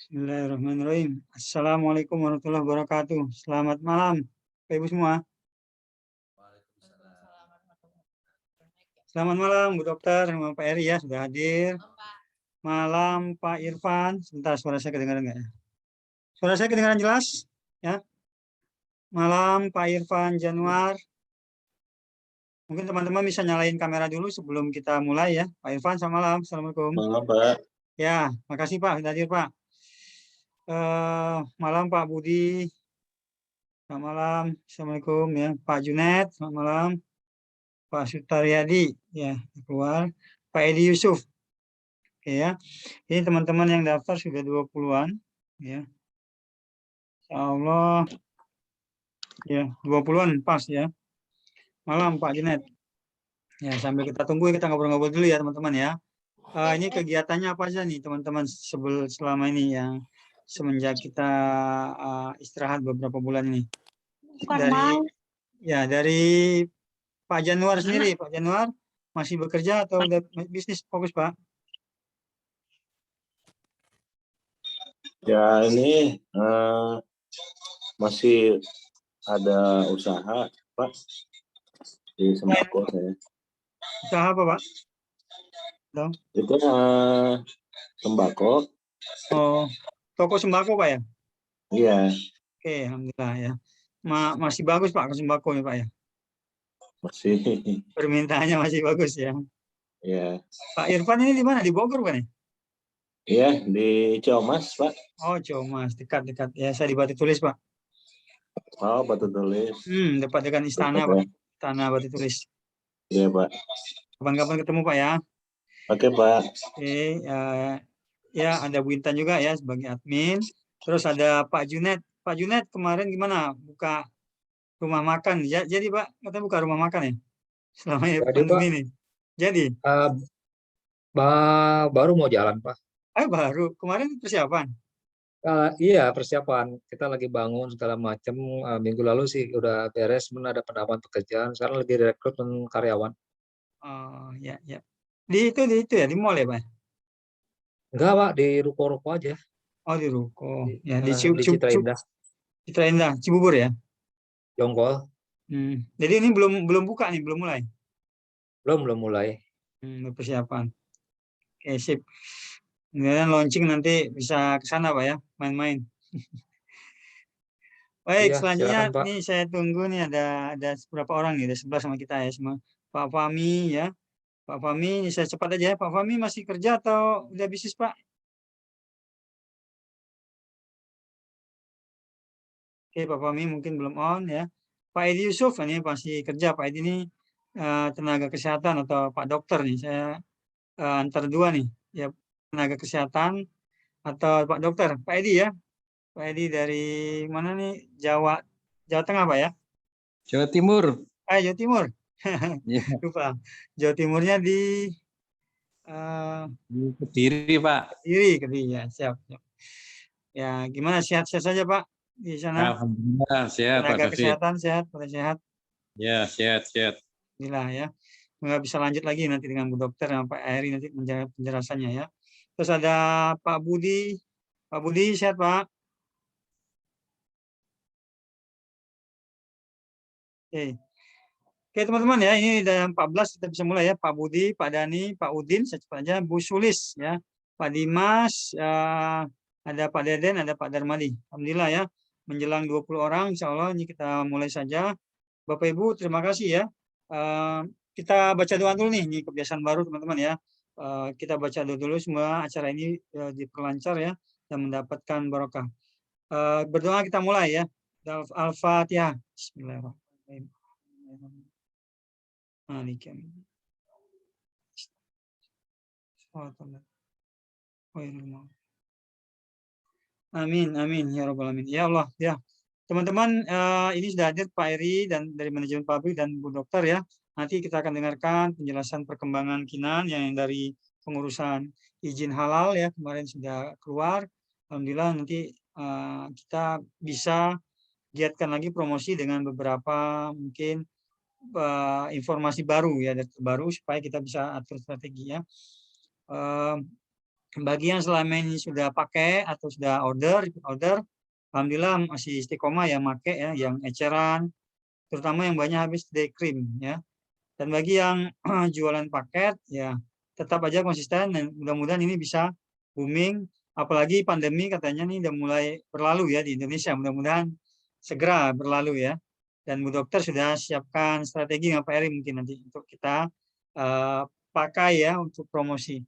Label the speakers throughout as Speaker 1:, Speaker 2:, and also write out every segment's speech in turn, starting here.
Speaker 1: Bismillahirrahmanirrahim. Assalamualaikum warahmatullahi wabarakatuh. Selamat malam, Bapak Ibu semua. Selamat malam, Bu Dokter, sama Pak Eri ya, sudah hadir. Malam, Pak Irfan. Sebentar, suara saya kedengaran nggak ya? Suara saya kedengaran jelas? Ya. Malam, Pak Irfan Januar. Mungkin teman-teman bisa nyalain kamera dulu sebelum kita mulai ya. Pak Irfan, selamat malam. Assalamualaikum.
Speaker 2: Malam, Pak.
Speaker 1: Ya, makasih Pak, sudah hadir Pak. Malam Pak Budi. Selamat malam. Assalamualaikum ya. Pak Junet, selamat malam. Pak Sutaryadi ya keluar, Pak Edi Yusuf. Oke ya. Ini teman-teman yang daftar sudah 20-an ya. Insyaallah ya 20-an pas ya. Malam Pak Junet. Ya, sambil kita tunggu kita ngobrol-ngobrol dulu ya teman-teman ya. Ini kegiatannya apa aja nih teman-teman selama ini yang semenjak kita istirahat beberapa bulan ini. Dari Pak Januar sendiri, Pak Januar masih bekerja atau udah bisnis fokus Pak?
Speaker 2: Ya, ini masih ada usaha, Pak, di sembako saya.
Speaker 1: Usaha apa Pak? Dong.
Speaker 2: Itu sembako.
Speaker 1: Oh, toko sembako Pak ya?
Speaker 2: Iya.
Speaker 1: Oke, alhamdulillah ya. Masih bagus Pak sembako ya Pak ya?
Speaker 2: Masih.
Speaker 1: Permintaannya masih bagus ya.
Speaker 2: Iya.
Speaker 1: Pak Irfan ini di mana? Di Bogor kan ya?
Speaker 2: Iya, di Ciamas, Pak.
Speaker 1: Oh, Ciamas, dekat-dekat. Ya, saya di Batu Tulis, Pak.
Speaker 2: Oh, Batu Tulis.
Speaker 1: Dekat dengan istana, Pak. Istana Batu Tulis.
Speaker 2: Iya, Pak.
Speaker 1: Kapan-kapan ketemu, Pak ya.
Speaker 2: Oke, Pak.
Speaker 1: Oke, ya ada Bu Intan juga ya sebagai admin. Terus ada Pak Junet. Pak Junet kemarin gimana buka rumah makan? Ya, jadi Pak, katanya buka rumah makan ya? Selama pandemi ini. Jadi?
Speaker 3: Baru mau jalan, Pak.
Speaker 1: Baru. Kemarin persiapan?
Speaker 3: Iya, persiapan. Kita lagi bangun segala macam. Minggu lalu sih udah beres, ada penambahan pekerjaan. Sekarang lagi rekrutmen karyawan.
Speaker 1: Oh, ya, ya. Di itu ya, di mall ya, Pak?
Speaker 3: Enggak, Pak, di ruko-ruko aja.
Speaker 1: Oh, di ruko. Ya,
Speaker 3: di Citra Indah.
Speaker 1: Citra Indah, Cibubur ya?
Speaker 3: Jonggol.
Speaker 1: Jadi ini belum buka nih, belum mulai?
Speaker 3: Belum mulai.
Speaker 1: Persiapan. Oke, sip. Kemudian launching nanti bisa ke sana, Pak ya, main-main. Baik,
Speaker 3: Iya,
Speaker 1: selanjutnya
Speaker 3: silakan, Pak.
Speaker 1: nih saya tunggu nih ada beberapa orang nih, ada 11 sama kita ya semua. Pak Fahmi ya. Pak Fahmi, ini saya cepat aja ya. Pak Fahmi masih kerja atau udah bisnis, Pak? Oke, Pak Fahmi mungkin belum on ya. Pak Edi Yusuf, ini masih kerja. Pak Edi ini tenaga kesehatan atau Pak Dokter nih. Saya antar dua nih. Ya, tenaga kesehatan atau Pak Dokter. Pak Edi ya. Pak Edi dari mana nih? Jawa Tengah, Pak ya?
Speaker 4: Jawa Timur.
Speaker 1: Jawa Timur. Lupa. Jawa Timurnya di
Speaker 4: Kediri, Pak.
Speaker 1: Kediri ya, siap. Ya, gimana sehat-sehat saja, Pak, di sana?
Speaker 4: Alhamdulillah sehat, Pak
Speaker 1: Tenaga
Speaker 4: David.
Speaker 1: kesehatan sehat, pada sehat.
Speaker 4: Ya, sehat.
Speaker 1: Alhamdulillah ya. Nggak bisa lanjut lagi nanti dengan Bu Dokter dan Pak Eri nanti penjelasannya ya. Terus ada Pak Budi. Pak Budi sehat, Pak? Oke teman-teman ya, ini udah 14 kita bisa mulai ya. Pak Budi, Pak Dani, Pak Udin, saya cepat aja. Bu Sulis ya, Pak Dimas, ada Pak Deden, ada Pak Darmadi. Alhamdulillah ya, menjelang 20 orang, insya Allah ini kita mulai saja. Bapak Ibu terima kasih ya. Kita baca doa dulu nih, ini kebiasaan baru teman-teman ya. Kita baca doa dulu semua acara ini diperlancar ya dan mendapatkan barokah. Berdoa kita mulai ya. Al-Fatihah. Bismillahirrahmanirrahim. Amin ya rabbal alamin. Ya Allah ya. Teman-teman ini sudah hadir Pak Eri dan dari manajemen pabrik dan Bu Dokter ya. Nanti kita akan dengarkan penjelasan perkembangan Kinan yang dari pengurusan izin halal ya kemarin sudah keluar. Alhamdulillah nanti kita bisa giatkan lagi promosi dengan beberapa mungkin informasi baru ya, data baru supaya kita bisa atur strategi ya. bagi yang selama ini sudah pakai atau sudah ikut order, alhamdulillah masih istiqomah ya pakai ya, yang eceran, terutama yang banyak habis day cream ya. Dan bagi yang jualan paket ya tetap aja konsisten dan mudah-mudahan ini bisa booming. Apalagi pandemi katanya nih udah mulai berlalu ya di Indonesia, mudah-mudahan segera berlalu ya. Dan Bu Dokter sudah siapkan strategi nggak Pak Eri mungkin nanti untuk kita pakai ya untuk promosi.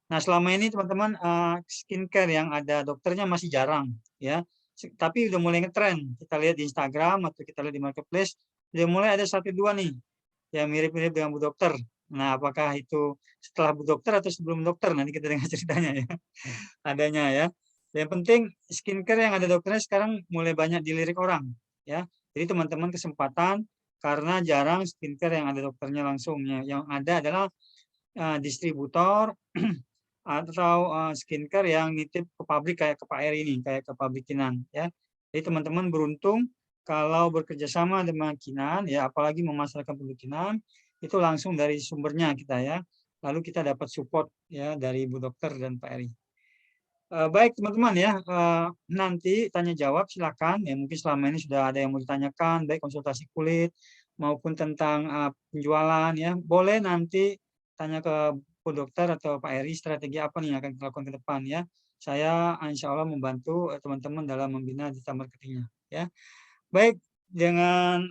Speaker 1: Nah selama ini teman-teman skincare yang ada dokternya masih jarang ya, tapi udah mulai ngetren. Kita lihat di Instagram atau kita lihat di marketplace udah mulai ada 1-2 nih yang mirip-mirip dengan Bu Dokter. Nah apakah itu setelah Bu Dokter atau sebelum dokter, nanti kita dengar ceritanya ya adanya ya. Yang penting skincare yang ada dokternya sekarang mulai banyak dilirik orang ya. Jadi teman-teman kesempatan karena jarang skincare yang ada dokternya langsung ya. Yang ada adalah distributor atau skincare yang nitip ke pabrik kayak ke Pak Eri ini, kayak ke pabrik Kinan ya. Jadi teman-teman beruntung kalau bekerja sama dengan Kinan ya, apalagi memasarkan produk Kinan itu langsung dari sumbernya kita ya. Lalu kita dapat support ya dari Bu Dokter dan Pak Eri. Baik teman-teman ya, nanti tanya jawab silakan ya, mungkin selama ini sudah ada yang mau ditanyakan baik konsultasi kulit maupun tentang penjualan ya, boleh nanti tanya ke Bu Dokter atau Pak Eri strategi apa nih yang akan kita lakukan ke depan ya. Saya insya Allah membantu teman-teman dalam membina digital marketingnya ya. Baik, dengan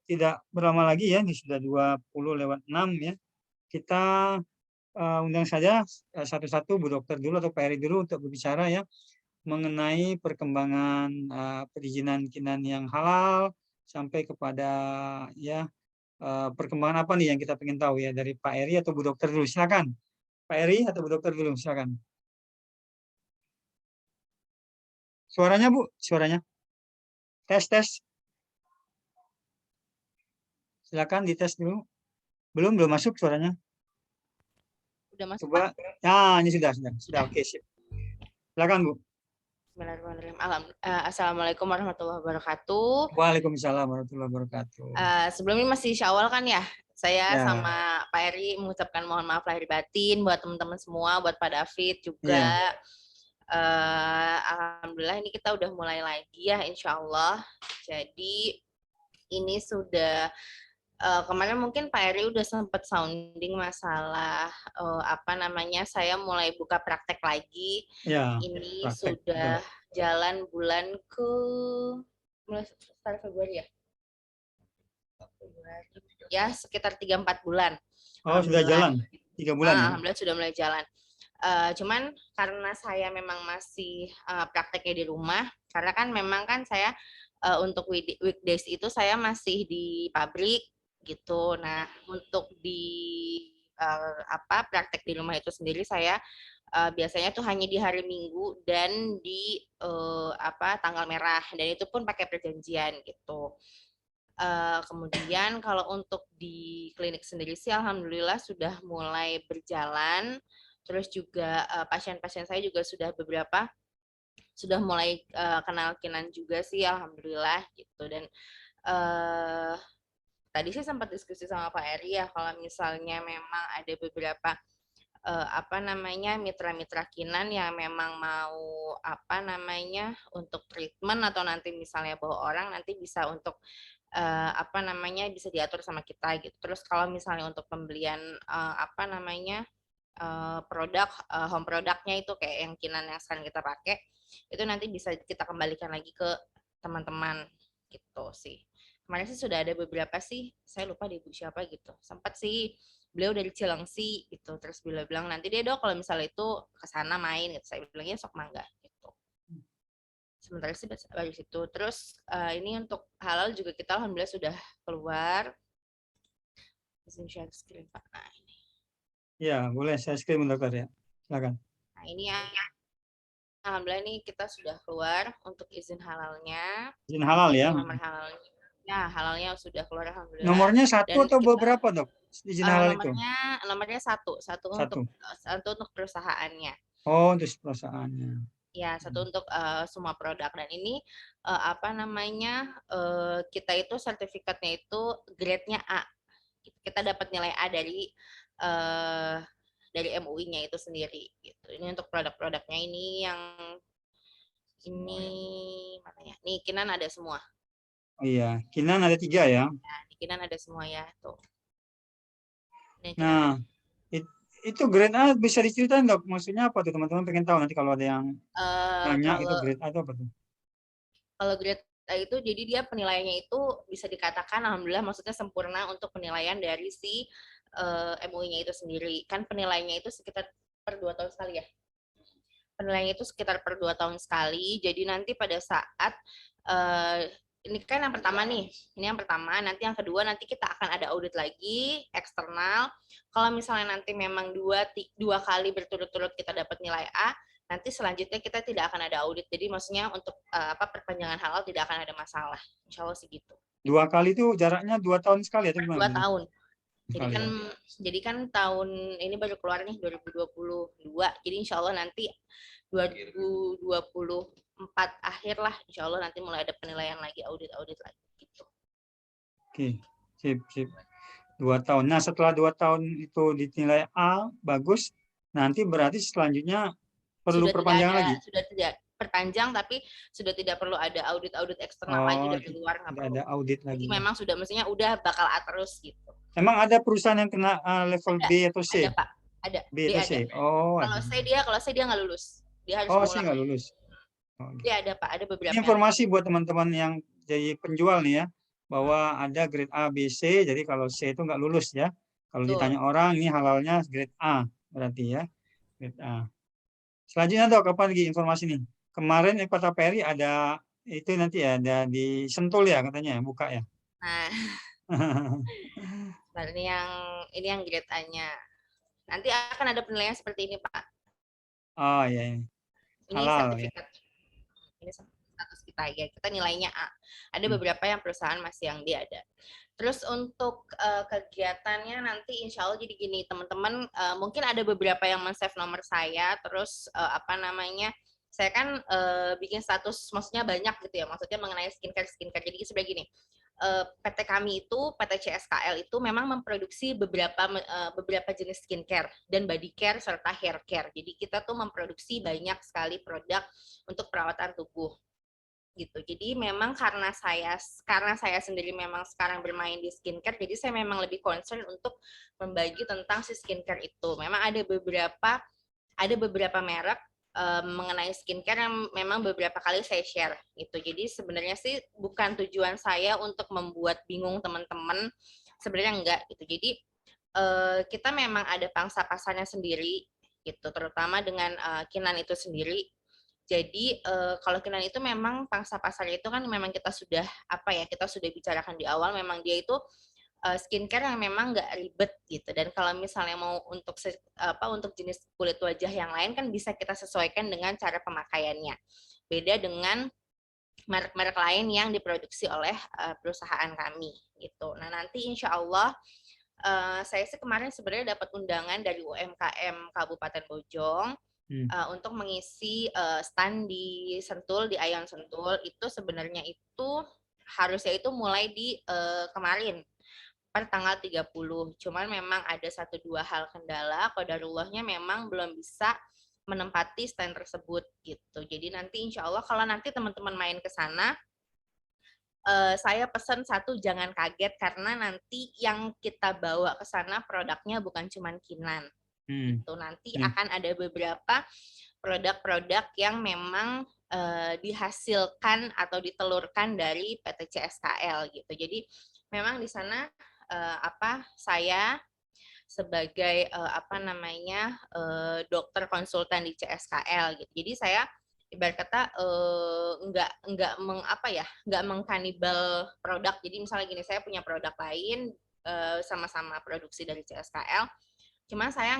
Speaker 1: tidak berlama lagi ya, ini sudah 20:06 ya. Kita undang saja satu-satu Bu Dokter dulu atau Pak Eri dulu untuk berbicara ya mengenai perkembangan perizinan Kinan yang halal sampai kepada ya perkembangan apa nih yang kita ingin tahu ya dari Pak Eri atau Bu Dokter dulu. Silakan. Pak Eri atau Bu Dokter dulu, silakan. Suaranya Bu, suaranya. Tes. Silakan dites dulu. Belum masuk suaranya.
Speaker 5: Udah masuk,
Speaker 1: Coba.
Speaker 5: Pak?
Speaker 1: Nah, ini sudah. Oke, sip. Silakan, Bu.
Speaker 5: Bismillahirrahmanirrahim. Assalamualaikum warahmatullahi wabarakatuh.
Speaker 1: Waalaikumsalam warahmatullahi wabarakatuh.
Speaker 5: Sebelumnya masih Syawal kan ya? Saya
Speaker 1: Ya.
Speaker 5: sama Pak Eri mengucapkan mohon maaf lahir batin buat teman-teman semua, buat Pak David juga. Alhamdulillah ini kita udah mulai lagi ya, insya Allah. Jadi ini sudah kemarin mungkin Pak Eri udah sempat sounding masalah saya mulai buka praktek lagi.
Speaker 1: Ya,
Speaker 5: ini
Speaker 1: praktek,
Speaker 5: sudah jalan bulan ke mulai start Februari ya? Ya, sekitar 3-4 bulan.
Speaker 1: Oh, sudah jalan 3 bulan ya?
Speaker 5: Alhamdulillah sudah mulai jalan. Cuman karena saya memang masih prakteknya di rumah, karena kan memang kan saya untuk weekdays itu saya masih di pabrik gitu. Nah, untuk di praktek di rumah itu sendiri saya biasanya tuh hanya di hari Minggu dan di tanggal merah, dan itu pun pakai perjanjian gitu. Kemudian kalau untuk di klinik sendiri sih alhamdulillah sudah mulai berjalan. Terus juga pasien-pasien saya juga sudah beberapa sudah mulai kenal Kinan juga sih alhamdulillah gitu. Dan tadi sih sempat diskusi sama Pak Eri ya, kalau misalnya memang ada beberapa mitra-mitra Kinan yang memang mau untuk treatment atau nanti misalnya bawa orang, nanti bisa untuk bisa diatur sama kita gitu. Terus kalau misalnya untuk pembelian produk home produknya itu kayak yang Kinan yang sekarang kita pakai, itu nanti bisa kita kembalikan lagi ke teman-teman gitu sih. Kemarin sih sudah ada beberapa sih, saya lupa di ibu siapa gitu. Sempat sih beliau dari Cilengsi gitu, terus beliau bilang nanti dia Dok kalau misalnya itu ke sana main gitu. Saya bilangnya sok mangga gitu. Sementara sih baru situ. Terus ini untuk halal juga kita alhamdulillah sudah keluar. Izin share screen Pak. Nah, ini.
Speaker 1: Ya, boleh saya screen Dokter ya. Silakan.
Speaker 5: Nah, ini ya. Alhamdulillah ini kita sudah keluar untuk izin halalnya.
Speaker 1: Izin halal ya.
Speaker 5: Nomor halalnya. Ya, halalnya sudah keluar alhamdulillah.
Speaker 1: Nomornya satu
Speaker 5: dan
Speaker 1: atau beberapa, Dok? Izin halal itu?
Speaker 5: Nomornya satu untuk perusahaannya.
Speaker 1: Oh, untuk perusahaannya.
Speaker 5: Ya, satu untuk semua produk. Dan ini kita itu sertifikatnya itu grade-nya A. Kita dapat nilai A dari MUI-nya itu sendiri gitu. Ini untuk produk-produknya ini yang ini mana ya? Nih Kinan ada semua.
Speaker 1: Oh iya, Kinan ada 3 ya.
Speaker 5: Nah, di Kinan ada semua ya tuh. Nih, Kinan
Speaker 1: Nah, itu grade A bisa diceritain dok, maksudnya apa tuh teman-teman pengen tahu nanti kalau ada yang nanya itu
Speaker 5: kalau
Speaker 1: grade A itu apa tuh?
Speaker 5: kalau grade A itu jadi dia penilaiannya itu bisa dikatakan alhamdulillah maksudnya sempurna untuk penilaian dari si MUI-nya itu sendiri. Kan penilaiannya itu sekitar per 2 tahun sekali ya. Penilaiannya itu sekitar per 2 tahun sekali. Jadi nanti pada saat ini kan yang pertama nih, ini yang pertama, nanti yang kedua nanti kita akan ada audit lagi eksternal. Kalau misalnya nanti memang dua kali berturut-turut kita dapat nilai A, nanti selanjutnya kita tidak akan ada audit. Jadi maksudnya untuk perpanjangan halal tidak akan ada masalah. Insya Allah sih gitu.
Speaker 1: 2 kali itu jaraknya 2 tahun sekali atau
Speaker 5: Per 2
Speaker 1: gimana?
Speaker 5: tahun.
Speaker 1: Sekali ya?
Speaker 5: Jadi kan tahun ini baru keluar nih 2022. Jadi insya Allah nanti 2024 akhir lah insya Allah nanti mulai ada penilaian lagi, audit lagi gitu.
Speaker 1: Oke, sip. 2 tahun. Nah, setelah 2 tahun itu dinilai A, bagus, nanti berarti selanjutnya perlu perpanjangan lagi?
Speaker 5: Sudah tidak perpanjang, tapi sudah tidak perlu ada audit eksternal lagi dari luar, nggak
Speaker 1: tidak
Speaker 5: perlu.
Speaker 1: ada audit
Speaker 5: Jadi
Speaker 1: lagi.
Speaker 5: memang sudah mestinya udah bakal A terus gitu.
Speaker 1: Emang ada perusahaan yang kena level B atau C?
Speaker 5: Ada Pak, ada.
Speaker 1: B atau C? Oh,
Speaker 5: Kalau C dia nggak lulus. Dia harus
Speaker 1: C nggak lulus. Oh, gitu.
Speaker 5: Dia ada Pak, ada beberapa.
Speaker 1: Ini informasi buat teman-teman yang jadi penjual nih ya, bahwa ada grade A, B, C, jadi kalau C itu nggak lulus ya. Kalau ditanya orang, ini halalnya grade A, berarti ya, grade A. Selanjutnya dok, apa lagi informasi nih? Kemarin Pak Taperi ada, itu nanti ya, ada di Sentul ya katanya, buka ya?
Speaker 5: Nah, ini yang grade A-nya. Nanti akan ada penilaian seperti ini Pak.
Speaker 1: Oh iya.
Speaker 5: Ini
Speaker 1: halal
Speaker 5: sertifikat. Ya. Ini status kita ya, kita nilainya A. Ada beberapa yang perusahaan masih yang B ada. Terus untuk kegiatannya nanti insya Allah jadi gini teman-teman, mungkin ada beberapa yang men-save nomor saya, terus saya kan bikin status maksudnya banyak gitu ya, maksudnya mengenai skincare. Jadi sebenarnya gini, PT kami itu, PT CSKL itu memang memproduksi beberapa jenis skincare dan body care serta hair care. Jadi kita tuh memproduksi banyak sekali produk untuk perawatan tubuh gitu. Jadi memang karena saya sendiri memang sekarang bermain di skincare, jadi saya memang lebih concern untuk membagi tentang si skincare itu. Memang ada beberapa merek mengenai skincare yang memang beberapa kali saya share gitu. Jadi sebenarnya sih bukan tujuan saya untuk membuat bingung teman-teman, sebenarnya enggak gitu. Jadi kita memang ada pangsa pasarnya sendiri gitu, terutama dengan Kinan itu sendiri. Jadi kalau Kinan itu memang pangsa pasarnya itu kan memang kita sudah bicarakan di awal, memang dia itu skincare yang memang nggak ribet gitu. Dan kalau misalnya mau untuk jenis kulit wajah yang lain kan bisa kita sesuaikan dengan cara pemakaiannya. Beda dengan merek-merek lain yang diproduksi oleh perusahaan kami gitu. Nah nanti insya Allah saya sih kemarin sebenarnya dapat undangan dari UMKM Kabupaten Bojong. Untuk mengisi stand di Sentul, di Aeon Sentul. Itu sebenarnya itu harusnya itu mulai di kemarin per tanggal 30. Cuman memang ada 1-2 hal kendala, qadarullahnya memang belum bisa menempati stand tersebut gitu. Jadi nanti insya Allah kalau nanti teman-teman main ke sana, saya pesan jangan kaget karena nanti yang kita bawa ke sana produknya bukan cuma Kinan. Itu nanti akan ada beberapa produk-produk yang memang dihasilkan atau ditelurkan dari PT CSKL gitu. Jadi memang di sana saya sebagai dokter konsultan di CSKL gitu. Jadi saya ibarat kata nggak mengkanibal produk. Jadi misalnya gini, saya punya produk lain sama-sama produksi dari CSKL. Cuman saya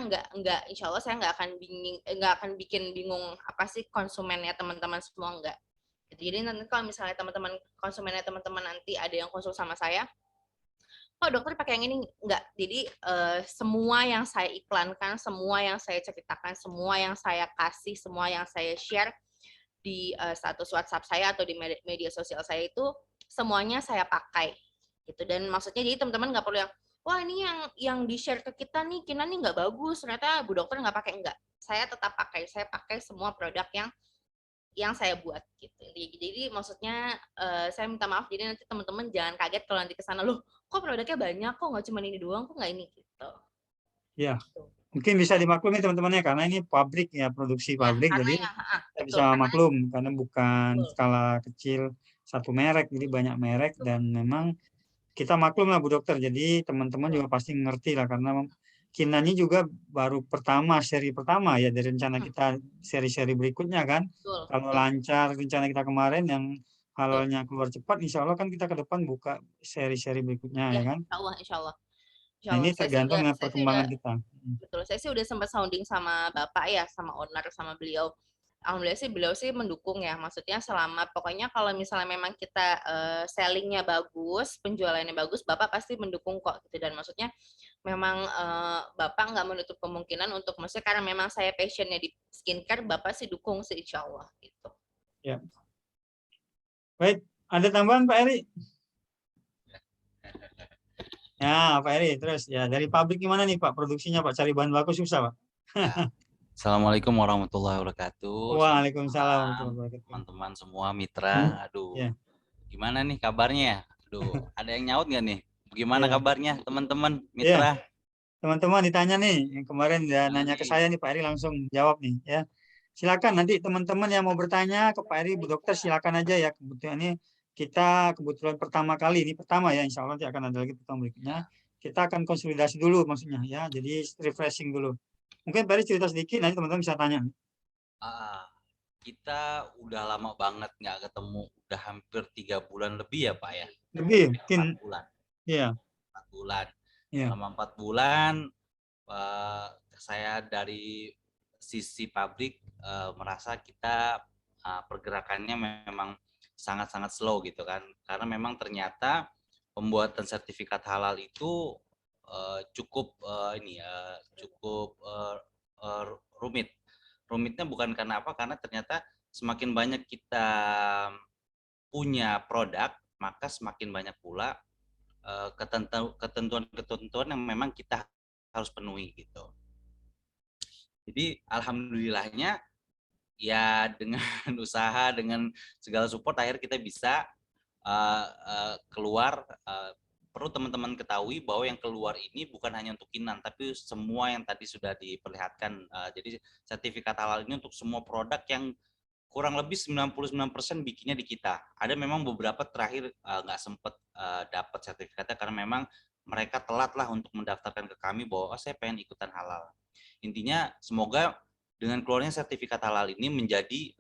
Speaker 5: insya Allah saya nggak akan bikin bingung apa sih konsumennya teman-teman semua, enggak. Jadi nanti kalau misalnya konsumennya teman-teman nanti ada yang konsul sama saya, oh dokter pakai yang ini, enggak. Jadi semua yang saya iklankan, semua yang saya ceritakan, semua yang saya kasih, semua yang saya share di status WhatsApp saya atau di media sosial saya itu semuanya saya pakai gitu. Dan maksudnya jadi teman-teman nggak perlu yang wah ini yang di-share ke kita nih, Kinan nih nggak bagus, ternyata Bu Dokter nggak pakai, enggak. Saya tetap pakai, saya pakai semua produk yang saya buat gitu. Jadi maksudnya saya minta maaf, jadi nanti teman-teman jangan kaget kalau nanti ke sana, loh kok produknya banyak, kok nggak cuma ini doang, kok nggak ini gitu.
Speaker 1: Ya,
Speaker 5: Gitu.
Speaker 1: mungkin bisa dimaklumi teman-temannya karena ini pabrik ya, produksi
Speaker 5: Ya,
Speaker 1: pabrik,
Speaker 5: karena
Speaker 1: jadi
Speaker 5: ya,
Speaker 1: kita
Speaker 5: betul,
Speaker 1: bisa
Speaker 5: karena
Speaker 1: maklum karena bukan
Speaker 5: betul,
Speaker 1: skala kecil satu merek, jadi banyak merek
Speaker 5: betul,
Speaker 1: dan memang kita maklum lah Bu Dokter. Jadi teman-teman
Speaker 5: betul.
Speaker 1: juga pasti ngerti lah karena Kinannya juga baru pertama, seri pertama ya dari rencana kita seri-seri berikutnya kan.
Speaker 5: Betul,
Speaker 1: Kalau
Speaker 5: betul,
Speaker 1: lancar rencana kita kemarin yang
Speaker 5: betul.
Speaker 1: halalnya keluar cepat, insya Allah kan kita ke depan buka seri-seri berikutnya
Speaker 5: Ya,
Speaker 1: ya kan.
Speaker 5: insya Allah, insya Allah. Insya
Speaker 1: Nah
Speaker 5: Allah.
Speaker 1: ini tergantung dengan
Speaker 5: Saya sih udah
Speaker 1: perkembangan kita.
Speaker 5: betul. Saya sih udah sempat sounding sama Bapak ya, sama owner, sama beliau. Alhamdulillah sih beliau sih mendukung ya. Maksudnya selama pokoknya kalau misalnya memang kita sellingnya bagus, penjualannya bagus, Bapak pasti mendukung kok gitu. Dan maksudnya memang Bapak nggak menutup kemungkinan untuk maksudnya karena memang saya passionnya di skincare, Bapak sih dukung sih insya Allah gitu.
Speaker 1: Ya. Baik, ada tambahan Pak Eri? Ya Pak Eri, terus ya dari pabrik gimana nih Pak produksinya Pak? Cari bahan baku susah Pak?
Speaker 6: Ya. Assalamualaikum warahmatullahi wabarakatuh. Selamat
Speaker 1: Waalaikumsalam
Speaker 6: malam
Speaker 1: warahmatullahi wabarakatuh.
Speaker 6: teman-teman semua mitra. Aduh,
Speaker 1: Ya,
Speaker 6: gimana nih kabarnya? Aduh, ada yang nyaut nggak nih? Gimana
Speaker 1: ya,
Speaker 6: kabarnya teman-teman
Speaker 1: ya.
Speaker 6: mitra?
Speaker 1: Teman-teman ditanya nih, yang kemarin udah nanya ke
Speaker 6: Nih,
Speaker 1: saya nih Pak Eri langsung jawab nih ya. Silakan nanti teman-teman yang mau bertanya ke Pak Eri, Bu Dokter silakan aja ya. Kebetulan ini kita kebetulan pertama kali ini pertama ya, Insya Allah nanti akan ada lagi pertemuan berikutnya. Kita akan konsolidasi dulu maksudnya ya, jadi refreshing dulu. Mungkin Pak Eri cerita sedikit, nanti teman-teman bisa tanya.
Speaker 6: ah, kita udah lama banget nggak ketemu, udah hampir 3 bulan lebih ya Pak ya?
Speaker 1: Lebih, mungkin
Speaker 6: 4 bulan,
Speaker 1: ya,
Speaker 6: 4 bulan.
Speaker 1: ya,
Speaker 6: Selama 4 bulan, saya dari sisi pabrik merasa kita pergerakannya memang sangat-sangat slow gitu kan, karena memang ternyata pembuatan sertifikat halal itu cukup rumit. Rumitnya bukan karena apa, karena ternyata semakin banyak kita punya produk, maka semakin banyak pula ketentuan-ketentuan yang memang kita harus penuhi gitu. Jadi alhamdulillahnya ya dengan usaha, dengan segala support akhirnya kita bisa keluar. Perlu teman-teman ketahui bahwa yang keluar ini bukan hanya untuk Kinan, tapi semua yang tadi sudah diperlihatkan. Jadi sertifikat halal ini untuk semua produk yang kurang lebih 99% bikinnya di kita. Ada memang beberapa terakhir nggak sempat dapat sertifikatnya karena memang mereka telat lah untuk mendaftarkan ke kami bahwa saya pengen ikutan halal. Intinya semoga dengan keluarnya sertifikat halal ini menjadi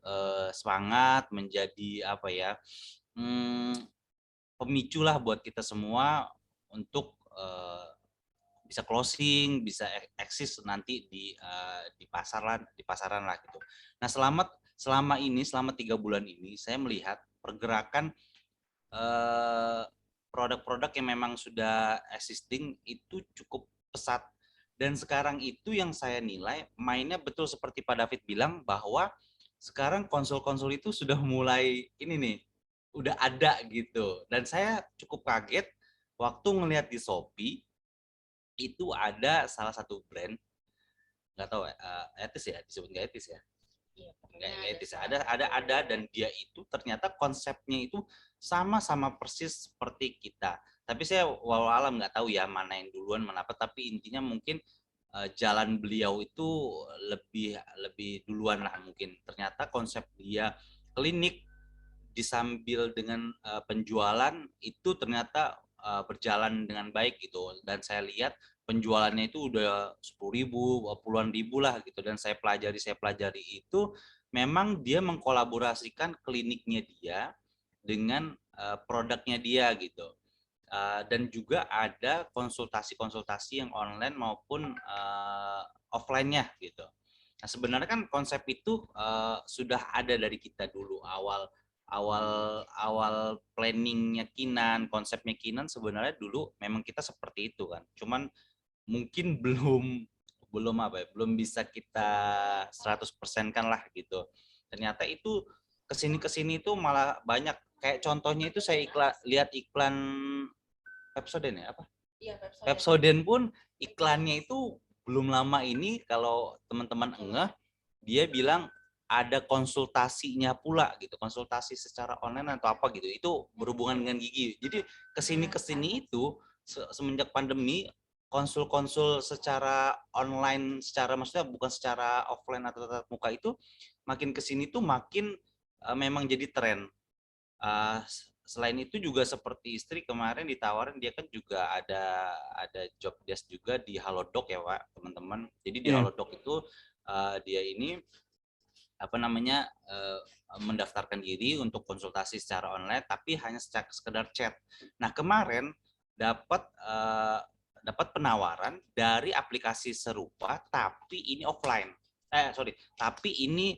Speaker 6: semangat, menjadi apa ya, pemicu lah buat kita semua untuk bisa closing, bisa eksis nanti di pasaran lah gitu. Nah selama 3 bulan ini saya melihat pergerakan produk-produk yang memang sudah existing itu cukup pesat. Dan sekarang itu yang saya nilai mainnya betul seperti Pak David bilang bahwa sekarang konsol-konsol itu sudah mulai ini nih, udah ada gitu. Dan saya cukup kaget waktu ngelihat di Shopee itu ada salah satu brand, nggak tahu etis ya, disebut nggak etis ya?
Speaker 5: Iya,
Speaker 6: Nggak etis. Ada dan dia itu ternyata konsepnya itu sama persis seperti kita. Tapi saya walau alam nggak tahu ya mana yang duluan mana apa, tapi intinya mungkin jalan beliau itu lebih duluan lah mungkin. Ternyata konsep dia klinik disambil dengan penjualan itu ternyata berjalan dengan baik gitu. Dan saya lihat penjualannya itu udah 10.000, puluhan ribu lah gitu. Dan saya pelajari itu memang dia mengkolaborasikan kliniknya dia dengan produknya dia gitu. Dan juga ada konsultasi-konsultasi yang online maupun offline-nya gitu. Nah sebenarnya kan konsep itu sudah ada dari kita dulu awal planningnya Kinan, konsepnya Kinan sebenarnya dulu memang kita seperti itu kan. Cuman mungkin belum bisa kita 100% kan lah gitu. Ternyata itu kesini itu malah banyak, kayak contohnya itu saya lihat iklan Pepsodent ya apa?
Speaker 5: Iya, Pepsodent.
Speaker 6: Pepsodent pun iklannya itu belum lama ini kalau teman-teman ngeh, dia bilang ada konsultasinya pula gitu, konsultasi secara online atau apa gitu. Itu berhubungan dengan gigi. Jadi kesini itu semenjak pandemi konsul-konsul secara online, secara maksudnya bukan secara offline atau tatap muka itu makin kesini tuh makin memang jadi tren. Selain itu juga seperti istri kemarin ditawarin, dia kan juga ada job desk juga di Halodoc ya Pak, teman-teman. Jadi di
Speaker 1: Iya.
Speaker 6: Halodoc itu dia ini apa namanya mendaftarkan diri untuk konsultasi secara online, tapi hanya sekedar chat. Nah kemarin dapat penawaran dari aplikasi serupa, tapi ini offline. Tapi ini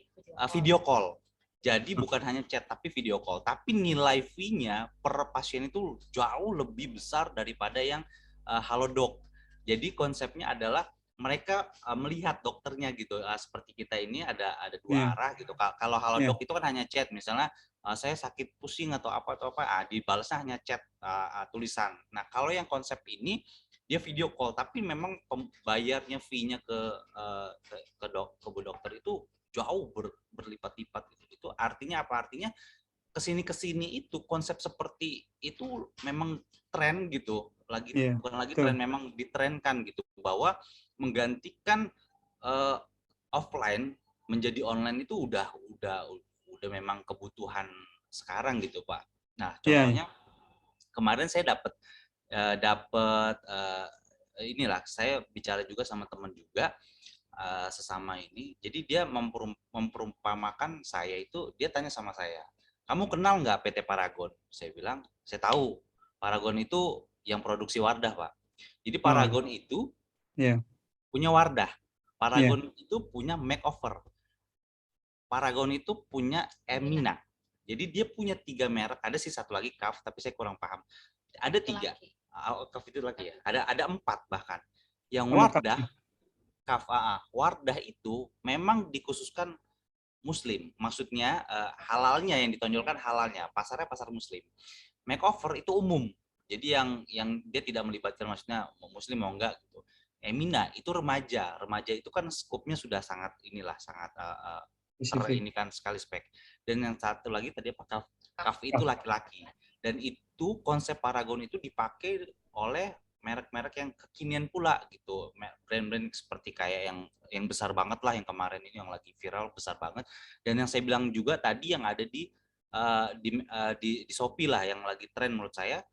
Speaker 6: video call. Jadi bukan hanya chat tapi video call. Tapi nilai fee-nya per pasien itu jauh lebih besar daripada yang Halodoc. Jadi konsepnya adalah mereka melihat dokternya gitu. Seperti kita ini ada dua arah gitu. Kalau Halodoc itu kan hanya chat, misalnya saya sakit pusing atau apa dibalasnya hanya chat tulisan. Nah, kalau yang konsep ini dia video call, tapi memang bayarnya fee-nya ke Bu dokter itu jauh berlipat-lipat gitu. Itu artinya apa? Artinya kesini itu konsep seperti itu memang tren gitu. Bukan lagi tren, memang ditrenkan gitu, bahwa menggantikan offline menjadi online itu udah memang kebutuhan sekarang gitu Pak. Nah contohnya kemarin saya dapat inilah, saya bicara juga sama teman juga sesama ini. Jadi dia memperumpamakan saya itu, dia tanya sama saya, kamu kenal nggak PT Paragon? Saya bilang, saya tahu. Paragon itu yang produksi Wardah, Pak. Jadi Paragon itu punya Wardah. Paragon itu punya Makeover. Paragon itu punya Emina. Jadi dia punya 3 merek. Ada sih satu lagi Kaf, tapi saya kurang paham. Ada 3. Kaf itu lagi ya. Ada 4 bahkan. Yang Wardah, Kaf Wardah itu memang dikhususkan Muslim, maksudnya halalnya yang ditonjolkan halalnya, pasarnya pasar Muslim. Makeover itu umum, jadi yang dia tidak melibatkan maksudnya Muslim mau enggak gitu. Emina itu remaja itu kan skupnya sudah sangat sangat terinikan sekali spek. Dan yang satu lagi tadi apa Kaf itu laki-laki, dan itu konsep Paragon itu dipakai oleh merek-merek yang kekinian pula gitu, brand-brand seperti kayak yang besar banget lah, yang kemarin ini yang lagi viral besar banget. Dan yang saya bilang juga tadi yang ada di Shopee lah yang lagi tren menurut saya,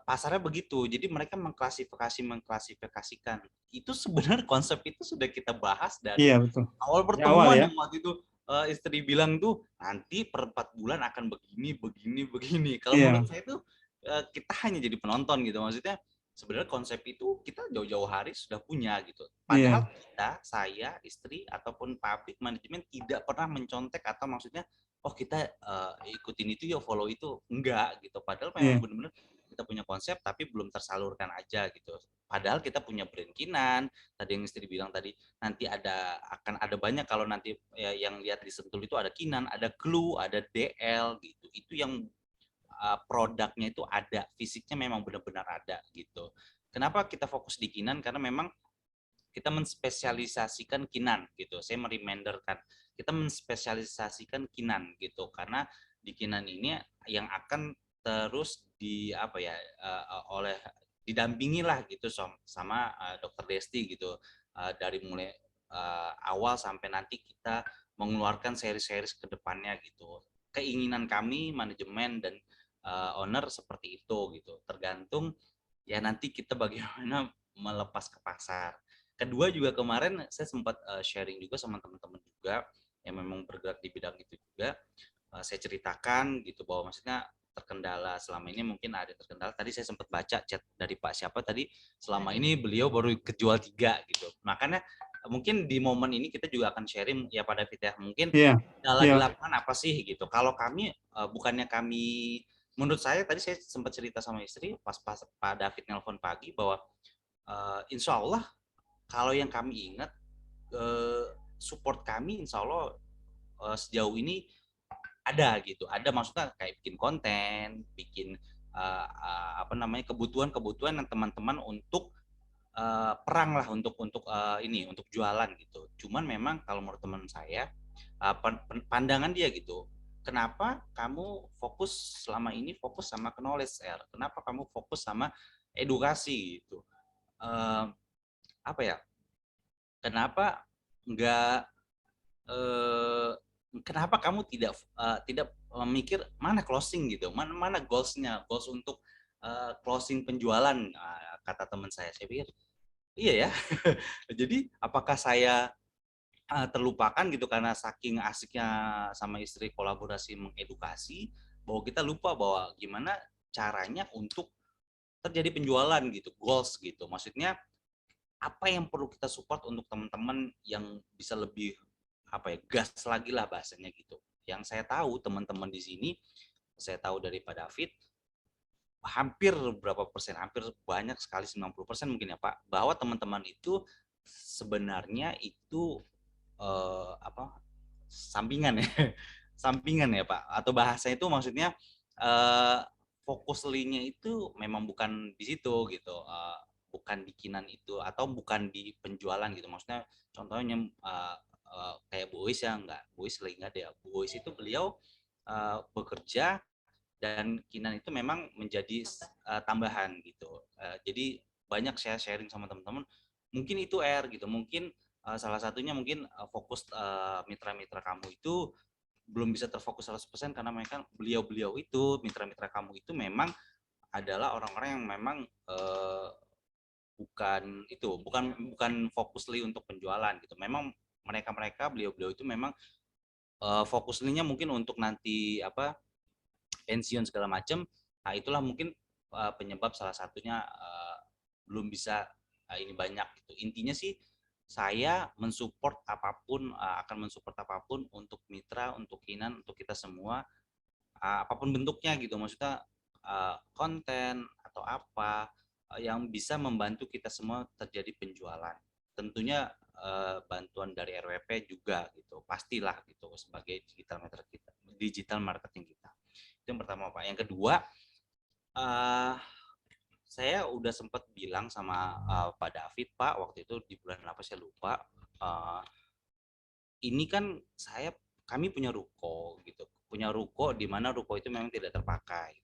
Speaker 6: pasarnya begitu. Jadi mereka mengklasifikasikan. Itu sebenarnya konsep itu sudah kita bahas dari awal pertemuan yang waktu itu istri bilang tuh nanti per 4 bulan akan begini. Kalau menurut saya tuh kita hanya jadi penonton gitu, maksudnya sebenarnya konsep itu kita jauh-jauh hari sudah punya gitu. Padahal saya, istri, ataupun pabrik manajemen tidak pernah mencontek atau maksudnya, oh kita ikutin itu ya, follow itu. Enggak gitu. Padahal memang benar-benar kita punya konsep tapi belum tersalurkan aja gitu. Padahal kita punya brand Kinan, tadi yang istri bilang tadi, nanti akan ada banyak kalau nanti yang lihat di Sentul itu ada Kinan, ada Clue, ada DL gitu. Itu yang produknya itu ada, fisiknya memang benar-benar ada gitu. Kenapa kita fokus di Kinan? Karena memang kita menspesialisasikan Kinan gitu. Saya mereminderkan, kita menspesialisasikan Kinan gitu, karena di Kinan ini yang akan terus didampingi lah gitu sama Dokter Desti gitu, dari mulai awal sampai nanti kita mengeluarkan seri-seri ke depannya gitu. Keinginan kami manajemen dan owner seperti itu gitu. Tergantung ya nanti kita bagaimana melepas ke pasar. Kedua juga kemarin saya sempat sharing juga sama teman-teman juga yang memang bergerak di bidang itu juga. Saya ceritakan gitu bahwa maksudnya terkendala selama ini, mungkin ada terkendala. Tadi saya sempat baca chat dari Pak siapa tadi, selama ini beliau baru kejual 3 gitu. Makanya mungkin di momen ini kita juga akan sharing ya pada David ya, mungkin kendala di lapangan apa sih gitu. Kalau kami bukannya kami, menurut saya tadi saya sempat cerita sama istri pas Pak David nelpon pagi bahwa insya Allah kalau yang kami ingat support kami insya Allah sejauh ini ada gitu. Ada, maksudnya kayak bikin konten, bikin apa namanya, kebutuhan yang teman-teman untuk perang lah, untuk jualan gitu. Cuman memang kalau menurut teman saya, pandangan dia gitu, kenapa kamu selama ini fokus sama knowledge R, kenapa kamu fokus sama edukasi gitu, apa ya, kenapa enggak, kenapa kamu tidak memikir mana closing gitu, mana goals untuk closing penjualan, kata teman saya pikir iya ya. Jadi apakah saya terlupakan gitu karena saking asiknya sama istri kolaborasi mengedukasi, bahwa kita lupa bahwa gimana caranya untuk terjadi penjualan gitu, goals gitu. Maksudnya apa yang perlu kita support untuk teman-teman yang bisa lebih gas lagi lah bahasanya gitu. Yang saya tahu teman-teman di sini, saya tahu dari Pak David, hampir berapa persen, hampir banyak sekali, 90% mungkin ya Pak, bahwa teman-teman itu sebenarnya itu sampingan ya, sampingan ya Pak, atau bahasa itu maksudnya fokus linknya itu memang bukan di situ gitu, bukan di kinan itu atau bukan di penjualan gitu. Maksudnya contohnya kayak Bu Ois ya, Bu Ois lagi nggak ada. Bu Ois itu beliau bekerja dan kinan itu memang menjadi tambahan gitu. Jadi banyak saya sharing sama teman-teman, mungkin itu R gitu, mungkin salah satunya mungkin fokus mitra-mitra kamu itu belum bisa terfokus 100% karena mereka beliau itu, mitra-mitra kamu itu memang adalah orang-orang yang memang bukan fokusly untuk penjualan gitu. Memang mereka beliau itu memang fokusnya mungkin untuk nanti pensiun segala macam. Nah, itulah mungkin penyebab salah satunya belum bisa ini banyak gitu. Intinya sih saya mensupport apapun, akan mensupport apapun untuk mitra, untuk kinan, untuk kita semua, apapun bentuknya gitu. Maksudnya konten atau apa yang bisa membantu kita semua terjadi penjualan. Tentunya bantuan dari RWP juga gitu, pastilah gitu sebagai digital marketing kita. Itu yang pertama Pak. Yang kedua, saya udah sempat bilang sama Pak David, Pak, waktu itu di bulan apa saya lupa. Ini kan kami punya ruko gitu, di mana ruko itu memang tidak terpakai.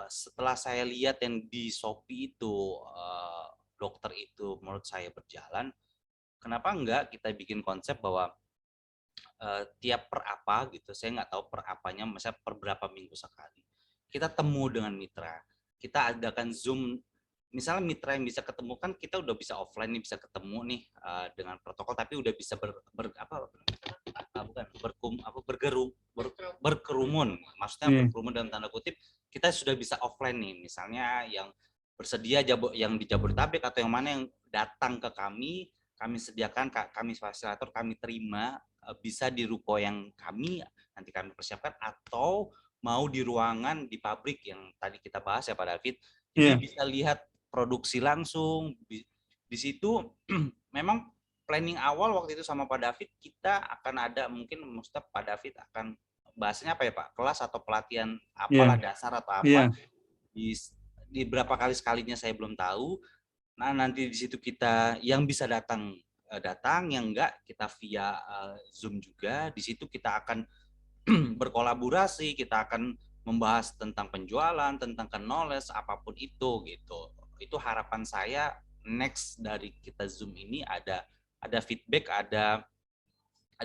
Speaker 6: Setelah saya lihat yang di Shopee itu, dokter itu menurut saya berjalan, kenapa enggak kita bikin konsep bahwa tiap per apa gitu, saya nggak tahu per apanya, misalnya per berapa minggu sekali, kita temu dengan mitra. Kita adakan Zoom, misalnya mitra yang bisa ketemu, kan kita udah bisa offline nih, bisa ketemu nih dengan protokol, tapi udah bisa berkerumun, maksudnya berkerumun dalam tanda kutip, kita sudah bisa offline nih, misalnya yang bersedia yang di Jabodetabek atau yang mana yang datang ke kami sediakan, kami fasilitator, kami terima, bisa di ruko yang nanti kami persiapkan, atau mau di ruangan di pabrik yang tadi kita bahas ya Pak David. Jadi bisa lihat produksi langsung di situ. Memang planning awal waktu itu sama Pak David, kita akan ada mungkin, maksudnya Pak David akan bahasanya apa ya Pak, kelas atau pelatihan apalah dasar atau apa, di berapa kali sekalinya saya belum tahu. Nah, nanti di situ kita yang bisa datang, yang enggak kita via Zoom juga. Di situ kita akan berkolaborasi, kita akan membahas tentang penjualan, tentang knowledge, apapun itu gitu. Itu harapan saya next dari kita Zoom ini ada feedback, ada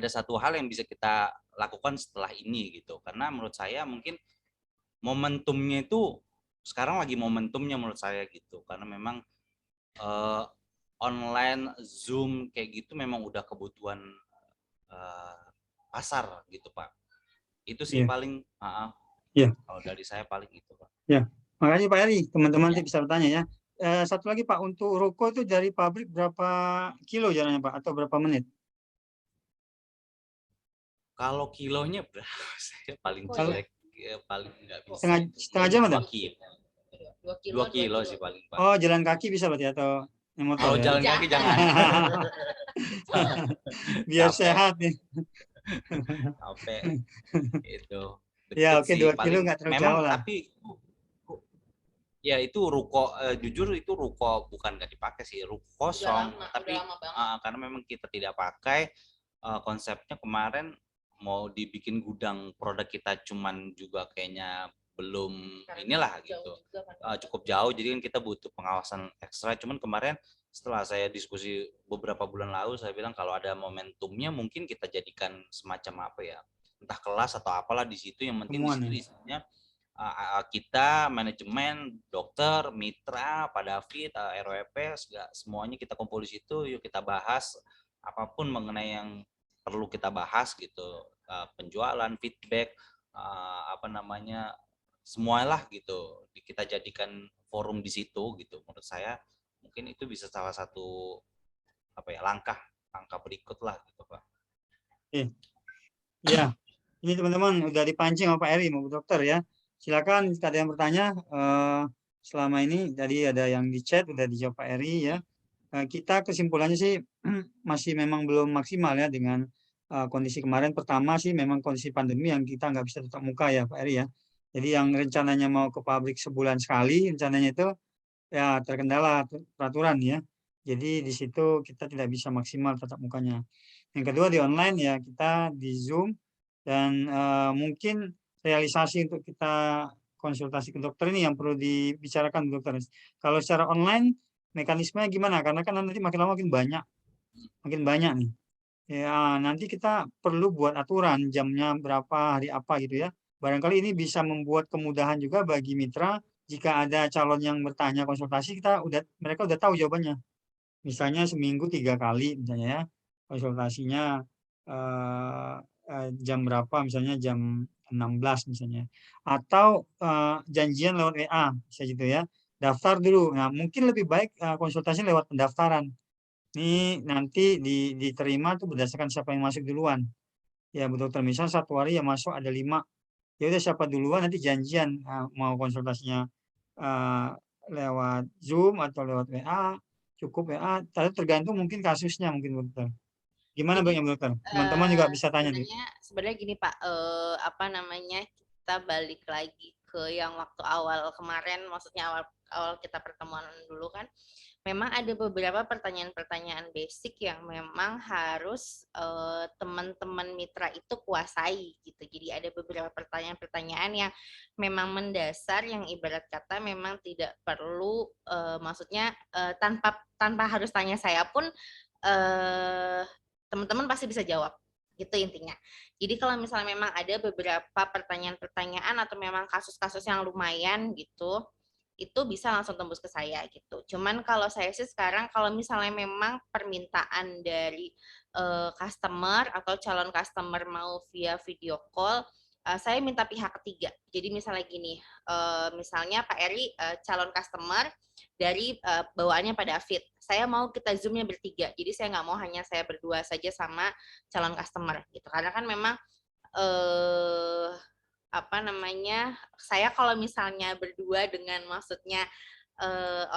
Speaker 6: satu hal yang bisa kita lakukan setelah ini gitu. Karena menurut saya mungkin momentumnya itu sekarang lagi momentumnya menurut saya gitu. Karena memang online Zoom kayak gitu memang udah kebutuhan pasar gitu Pak. Itu sih paling kalau dari saya paling itu Pak.
Speaker 1: Makasih Pak Eri, teman-teman nanti bisa bertanya ya. Satu lagi Pak, untuk ruko itu dari pabrik berapa kilo jalannya Pak, atau berapa menit?
Speaker 6: Kalau kilonya berapa? Saya paling jelek, paling nggak bisa.
Speaker 1: Setengah jam atau?
Speaker 6: 2 kilo sih paling Pak.
Speaker 1: Oh, jalan kaki bisa berarti, atau motor?
Speaker 6: Kalau jalan kaki jangan.
Speaker 1: Biar sehat nih.
Speaker 6: Sampai itu.
Speaker 1: Ya oke, 2 kilo nggak terlalu jauh lah.
Speaker 6: Tapi Ya itu ruko, jujur itu ruko bukan nggak dipakai sih, ruko kosong, tapi karena memang kita tidak pakai, konsepnya kemarin mau dibikin gudang produk kita cuman juga kayaknya belum inilah gitu, cukup jauh, jadi kan kita butuh pengawasan ekstra. Cuman kemarin setelah saya diskusi beberapa bulan lalu, saya bilang kalau ada momentumnya mungkin kita jadikan semacam apa ya, entah kelas atau apalah di situ, yang penting di situ isinya kita manajemen, dokter, mitra, Pak David, RWP, semuanya kita kumpul di situ. Yuk kita bahas apapun mengenai yang perlu kita bahas gitu, penjualan, feedback, apa namanya, semualah gitu. Kita jadikan forum di situ gitu. Menurut saya mungkin itu bisa salah satu apa ya, langkah berikut lah gitu, Pak.
Speaker 1: Ya, ini teman-teman udah dipancing sama Pak Eri mau dokter ya. Silakan jika ada yang bertanya, selama ini tadi ada yang di chat udah dijawab Pak Eri ya. Kita kesimpulannya sih masih memang belum maksimal ya dengan kondisi kemarin. Pertama sih memang kondisi pandemi yang kita nggak bisa tatap muka ya Pak Eri ya. Jadi yang rencananya mau ke pabrik sebulan sekali, rencananya itu ya terkendala peraturan ya. Jadi di situ kita tidak bisa maksimal tatap mukanya. Yang kedua di online ya kita di Zoom dan mungkin realisasi untuk kita konsultasi ke dokter ini yang perlu dibicarakan dokter. Kalau secara online mekanismenya gimana? Karena kan nanti makin lama makin banyak nih. Ya nanti kita perlu buat aturan jamnya berapa, hari apa gitu ya. Barangkali ini bisa membuat kemudahan juga bagi mitra jika ada calon yang bertanya konsultasi mereka udah tahu jawabannya. Misalnya seminggu 3 kali misalnya ya konsultasinya jam berapa misalnya jam 16 misalnya atau janjian lewat WA bisa gitu ya, daftar dulu. Nah mungkin lebih baik konsultasi lewat pendaftaran ini nanti diterima tuh berdasarkan siapa yang masuk duluan ya Bu Dokter. Misal satu hari yang masuk ada 5, ya udah siapa duluan nanti janjian mau konsultasinya lewat Zoom atau lewat WA, cukup WA, tergantung mungkin kasusnya mungkin Bu Dokter. Gimana Bang Bu Dokter? Teman-teman juga bisa tanya nih.
Speaker 5: Sebenarnya gini Pak, apa namanya, kita balik lagi ke yang waktu awal kemarin, maksudnya awal kita pertemuan dulu kan, memang ada beberapa pertanyaan-pertanyaan basic yang memang harus teman-teman mitra itu kuasai gitu. Jadi ada beberapa pertanyaan-pertanyaan yang memang mendasar, yang ibarat kata memang tidak perlu, maksudnya tanpa harus tanya saya pun teman-teman pasti bisa jawab, gitu intinya. Jadi kalau misalnya memang ada beberapa pertanyaan-pertanyaan atau memang kasus-kasus yang lumayan gitu, itu bisa langsung tembus ke saya gitu. Cuman kalau saya sih sekarang kalau misalnya memang permintaan dari customer atau calon customer mau via video call, saya minta pihak ketiga. Jadi misalnya gini, misalnya Pak Eri calon customer dari bawaannya Pak David. Saya mau kita Zoom-nya bertiga. Jadi saya nggak mau hanya saya berdua saja sama calon customer gitu. Karena kan memang apa namanya, saya kalau misalnya berdua dengan maksudnya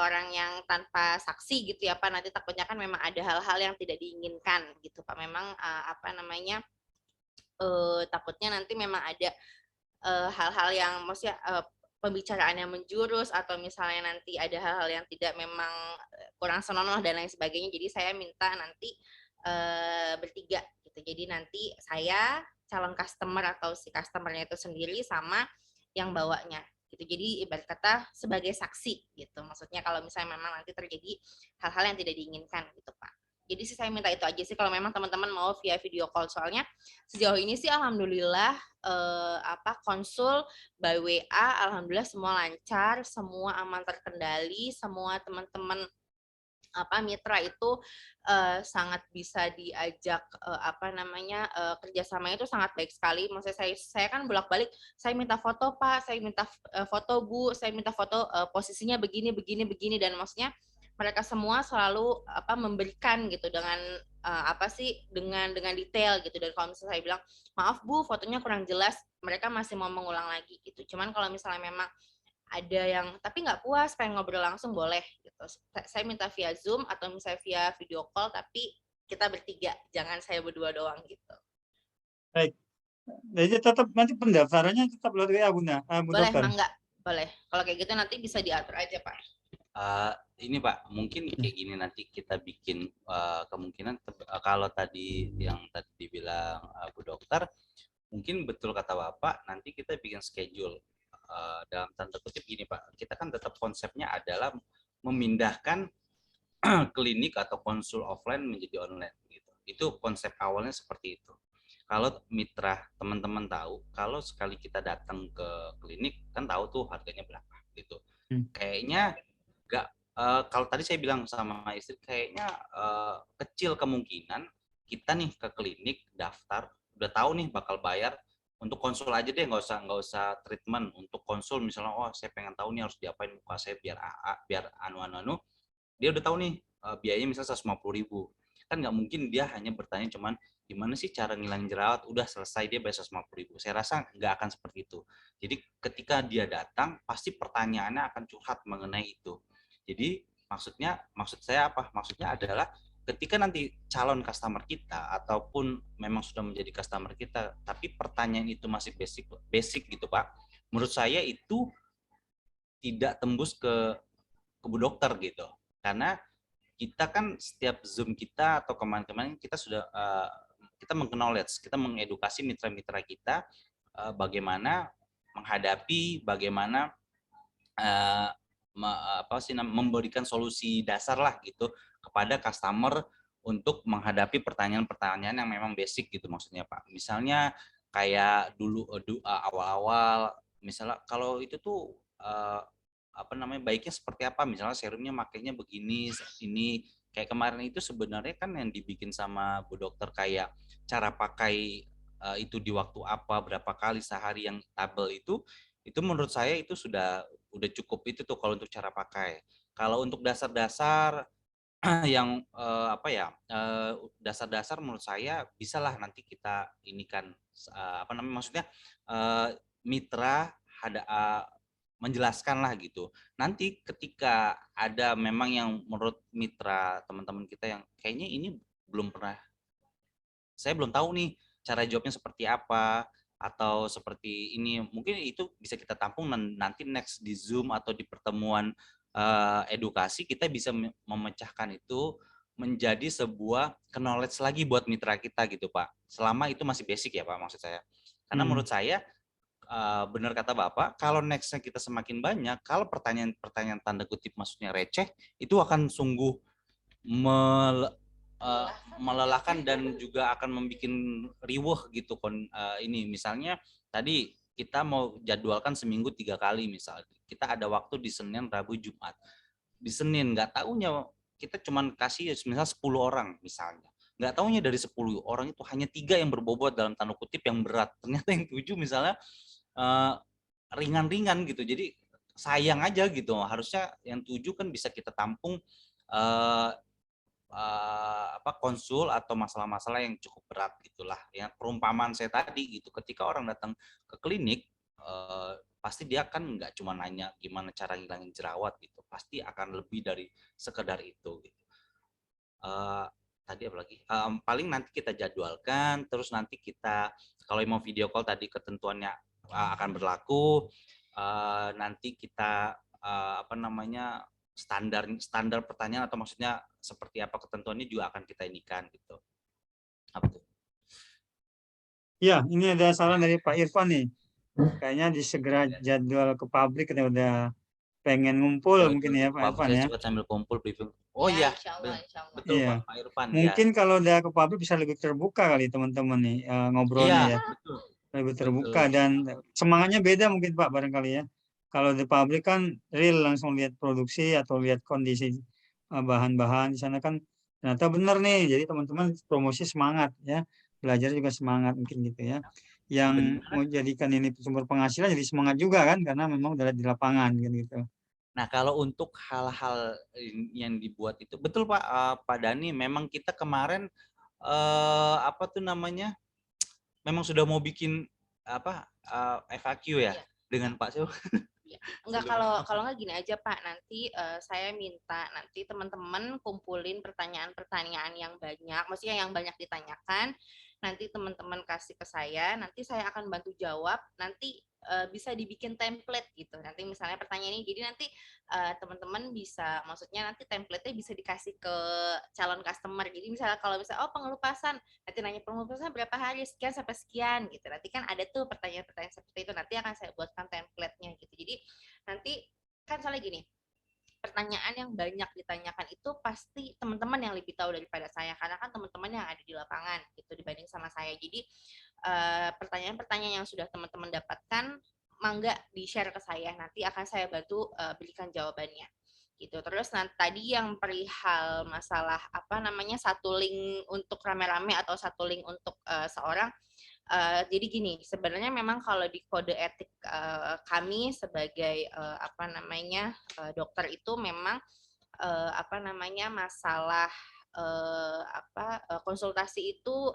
Speaker 5: orang yang tanpa saksi gitu ya Pak, nanti takutnya kan memang ada hal-hal yang tidak diinginkan gitu Pak. Memang apa namanya, takutnya nanti memang ada hal-hal yang maksudnya pembicaraan yang menjurus atau misalnya nanti ada hal-hal yang tidak memang kurang senonoh dan lain sebagainya. Jadi saya minta nanti bertiga gitu. Jadi nanti saya, calon customer atau si customernya itu sendiri sama yang bawanya gitu. Jadi ibarat kata sebagai saksi gitu. Maksudnya kalau misalnya memang nanti terjadi hal-hal yang tidak diinginkan gitu Pak. Jadi sih saya minta itu aja sih kalau memang teman-teman mau via video call. Soalnya sejauh ini sih alhamdulillah konsul by WA alhamdulillah semua lancar, semua aman terkendali, semua teman-teman mitra itu sangat bisa diajak kerjasamanya itu sangat baik sekali. Maksudnya saya kan bolak-balik, saya minta foto Pak, saya minta foto Bu, saya minta foto posisinya begini dan maksudnya mereka semua selalu memberikan gitu dengan dengan detail gitu. Dan kalau misalnya saya bilang maaf Bu fotonya kurang jelas, mereka masih mau mengulang lagi gitu. Cuman kalau misalnya memang ada yang tapi nggak puas pengen ngobrol langsung boleh gitu. Saya minta via Zoom atau misalnya via video call tapi kita bertiga, jangan saya berdua doang gitu.
Speaker 1: Baik. Jadi tetap nanti pendaftarannya tetap lewat WA Bu
Speaker 5: Boleh,
Speaker 1: Dokter.
Speaker 5: Mangga. Boleh. Kalau kayak gitu nanti bisa diatur aja, Pak.
Speaker 6: Ini Pak, mungkin kayak gini nanti kita bikin kemungkinan kalau tadi yang tadi dibilang Bu Dokter, mungkin betul kata Bapak, nanti kita bikin schedule dalam tanda kutip gini Pak, kita kan tetap konsepnya adalah memindahkan klinik atau konsul offline menjadi online gitu. Itu konsep awalnya seperti itu. Kalau mitra teman-teman tahu, kalau sekali kita datang ke klinik kan tahu tuh harganya berapa gitu. Kayaknya nggak kalau tadi saya bilang sama istri kayaknya kecil kemungkinan kita nih ke klinik daftar udah tahu nih bakal bayar untuk konsul aja deh, nggak usah treatment. Untuk konsul misalnya, oh saya pengen tahu nih harus diapain muka saya biar biar anu dia udah tahu nih biayanya misalnya 150.000. Kan nggak mungkin dia hanya bertanya cuman gimana sih cara ngilangin jerawat, udah selesai dia bayar 150.000. Saya rasa nggak akan seperti itu. Jadi ketika dia datang pasti pertanyaannya akan curhat mengenai itu. Jadi maksud saya apa? Maksudnya adalah ketika nanti calon customer kita ataupun memang sudah menjadi customer kita, tapi pertanyaan itu masih basic gitu Pak. Menurut saya itu tidak tembus ke Bu Dokter gitu. Karena kita kan setiap Zoom kita atau kemarin-kemarin kita sudah kita meng-knowledge, kita mengedukasi mitra-mitra kita bagaimana menghadapi, bagaimana memberikan solusi dasar lah gitu kepada customer untuk menghadapi pertanyaan-pertanyaan yang memang basic gitu maksudnya Pak. Misalnya kayak dulu awal-awal misalnya kalau itu tuh baiknya seperti apa, misalnya serumnya makainya begini ini kayak kemarin itu sebenarnya kan yang dibikin sama Bu Dokter kayak cara pakai itu di waktu apa, berapa kali sehari yang tabel itu menurut saya itu udah cukup itu tuh kalau untuk cara pakai. Kalau untuk dasar-dasar yang dasar-dasar menurut saya bisalah nanti kita inikan maksudnya mitra ada menjelaskan lah gitu. Nanti ketika ada memang yang menurut mitra teman-teman kita yang kayaknya ini saya belum tahu nih cara jawabnya seperti apa atau seperti ini, mungkin itu bisa kita tampung nanti next di Zoom atau di pertemuan edukasi kita bisa memecahkan itu menjadi sebuah knowledge lagi buat mitra kita gitu Pak. Selama itu masih basic ya Pak maksud saya. Karena menurut saya benar kata Bapak, kalau nextnya kita semakin banyak, kalau pertanyaan tanda kutip maksudnya receh, itu akan sungguh melelahkan dan juga akan membuat riweh gitu ini misalnya tadi kita mau jadwalkan seminggu 3 kali misalnya kita ada waktu di Senin, Rabu, Jumat. Di Senin nggak tahunya kita cuman kasih misalnya 10 orang misalnya. Nggak tahunya dari 10 orang itu hanya 3 yang berbobot dalam tanda kutip yang berat. Ternyata yang 7 misalnya ringan-ringan gitu. Jadi sayang aja gitu. Harusnya yang 7 kan bisa kita tampung konsul atau masalah-masalah yang cukup berat gitulah. Ya perumpamaan saya tadi gitu. Ketika orang datang ke klinik pasti dia kan nggak cuma nanya gimana cara ngilangin jerawat gitu. Pasti akan lebih dari sekedar itu gitu. Tadi apa lagi? Paling nanti kita jadwalkan, terus nanti kita kalau mau video call tadi ketentuannya akan berlaku. Nanti kita standar pertanyaan atau maksudnya seperti apa ketentuannya juga akan kita inikan gitu. Apa tuh?
Speaker 1: Ya, ini ada saran dari Pak Irfan nih. Kayaknya disegera jadwal ke publik kita udah pengen ngumpul mungkin ya Pak Irfan ya.
Speaker 6: Cepat sambil kumpul briefing. Oh iya, betul
Speaker 1: iya.
Speaker 6: Pak Irfan.
Speaker 1: Mungkin ya. Kalau udah ke publik bisa lebih terbuka kali teman-teman nih ngobrolnya ya.
Speaker 6: Betul.
Speaker 1: Lebih terbuka dan semangatnya beda mungkin Pak barangkali ya. Kalau di publik kan real langsung lihat produksi atau lihat kondisi bahan-bahan di sana kan ternyata benar nih. Jadi teman-teman promosi semangat ya. Belajar juga semangat mungkin gitu ya. Yang mau jadikan ini sumber penghasilan jadi semangat juga kan karena memang udah di lapangan gitu.
Speaker 6: Nah kalau untuk hal-hal yang dibuat itu betul Pak Pak Dani memang kita kemarin memang sudah mau bikin FAQ ya dengan Pak Sew.
Speaker 5: Enggak, kalau nggak gini aja Pak, nanti saya minta nanti teman-teman kumpulin pertanyaan-pertanyaan yang banyak, maksudnya yang banyak ditanyakan, nanti teman-teman kasih ke saya, nanti saya akan bantu jawab, nanti bisa dibikin template gitu. Nanti misalnya pertanyaan ini, jadi nanti teman-teman bisa, maksudnya nanti template-nya bisa dikasih ke calon customer. Jadi misalnya kalau misalnya pengelupasan, nanti nanya pengelupasan berapa hari, sekian sampai sekian gitu. Nanti kan ada tuh pertanyaan-pertanyaan seperti itu. Nanti akan saya buatkan template-nya gitu. Jadi nanti kan soalnya gini, pertanyaan yang banyak ditanyakan itu pasti teman-teman yang lebih tahu daripada saya, karena kan teman-teman yang ada di lapangan gitu dibanding sama saya. Jadi pertanyaan-pertanyaan yang sudah teman-teman dapatkan mangga di-share ke saya, nanti akan saya bantu berikan jawabannya gitu. Terus nanti tadi yang perihal masalah satu link untuk rame-rame atau satu link untuk seorang. Jadi gini, sebenarnya memang kalau di kode etik kami sebagai dokter itu memang masalah konsultasi itu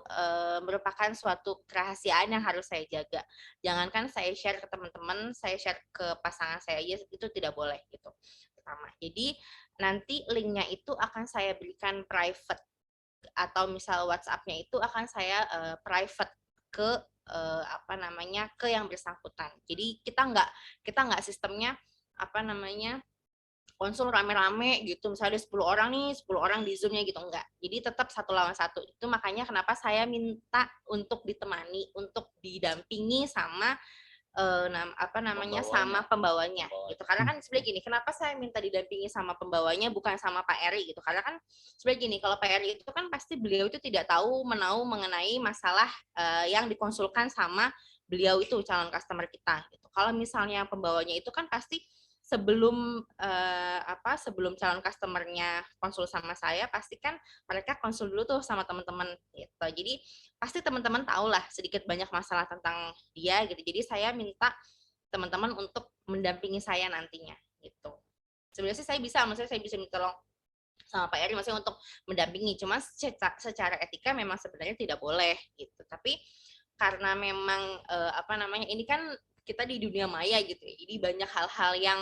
Speaker 5: merupakan suatu kerahasiaan yang harus saya jaga. Jangankan saya share ke teman-teman, saya share ke pasangan saya aja itu tidak boleh gitu. Pertama. Jadi nanti linknya itu akan saya berikan private, atau misal WhatsApp-nya itu akan saya private ke ke yang bersangkutan. Jadi kita nggak sistemnya konsul rame-rame gitu, misalnya 10 orang nih, 10 orang di Zoom-nya gitu, enggak. Jadi tetap 1 lawan 1. Itu makanya kenapa saya minta untuk ditemani, untuk didampingi sama sama pembawanya gitu. Karena kan sebenarnya gini, kenapa saya minta didampingi sama pembawanya bukan sama Pak Eri gitu. Karena kan sebenarnya gini, kalau Pak Eri itu kan pasti beliau itu tidak tahu menahu mengenai masalah yang dikonsulkan sama beliau itu calon customer kita gitu. Kalau misalnya pembawanya itu kan pasti sebelum sebelum calon customernya konsul sama saya, pasti kan mereka konsul dulu tuh sama teman-teman gitu. Jadi pasti teman-teman tahu lah sedikit banyak masalah tentang dia gitu. Jadi saya minta teman-teman untuk mendampingi saya nantinya gitu. Sebenarnya sih maksudnya saya bisa minta tolong sama Pak Eri maksudnya untuk mendampingi. Cuma secara etika memang sebenarnya tidak boleh gitu. Tapi karena memang ini kan kita di dunia maya gitu ya. Jadi banyak hal-hal yang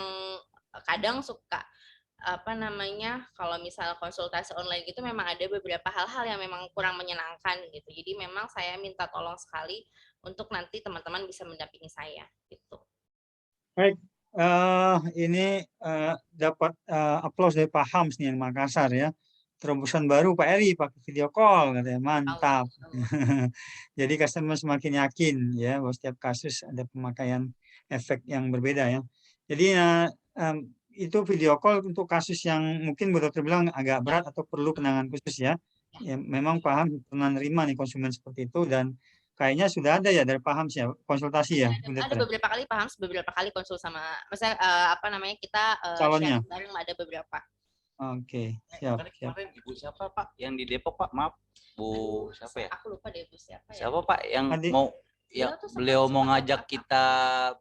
Speaker 5: kadang suka kalau misal konsultasi online gitu memang ada beberapa hal-hal yang memang kurang menyenangkan gitu. Jadi memang saya minta tolong sekali untuk nanti teman-teman bisa mendampingi saya gitu.
Speaker 1: Baik, ini dapat aplaus dari Pak Hams nih yang Makassar ya. Terobosan baru Pak Eri pakai video call katanya, mantap. Jadi customer semakin yakin ya bahwa setiap kasus ada pemakaian efek yang berbeda ya. Jadi itu video call untuk kasus yang mungkin Bu Dokter bilang agak berat atau perlu penanganan khusus ya. Ya memang paham pernah nerima nih konsumen seperti itu dan kayaknya sudah ada ya dari paham sih ya konsultasi ya.
Speaker 5: Ada beberapa kali paham, beberapa kali konsul sama misalnya kita
Speaker 1: calonnya
Speaker 5: bareng ada beberapa.
Speaker 1: Oke, siap.
Speaker 6: Kemarin Ibu siapa Pak yang di Depok Pak? Maaf, Bu siapa ya?
Speaker 5: Aku lupa deh Bu siapa ya.
Speaker 6: Siapa Pak yang mau ya beliau mau ngajak kita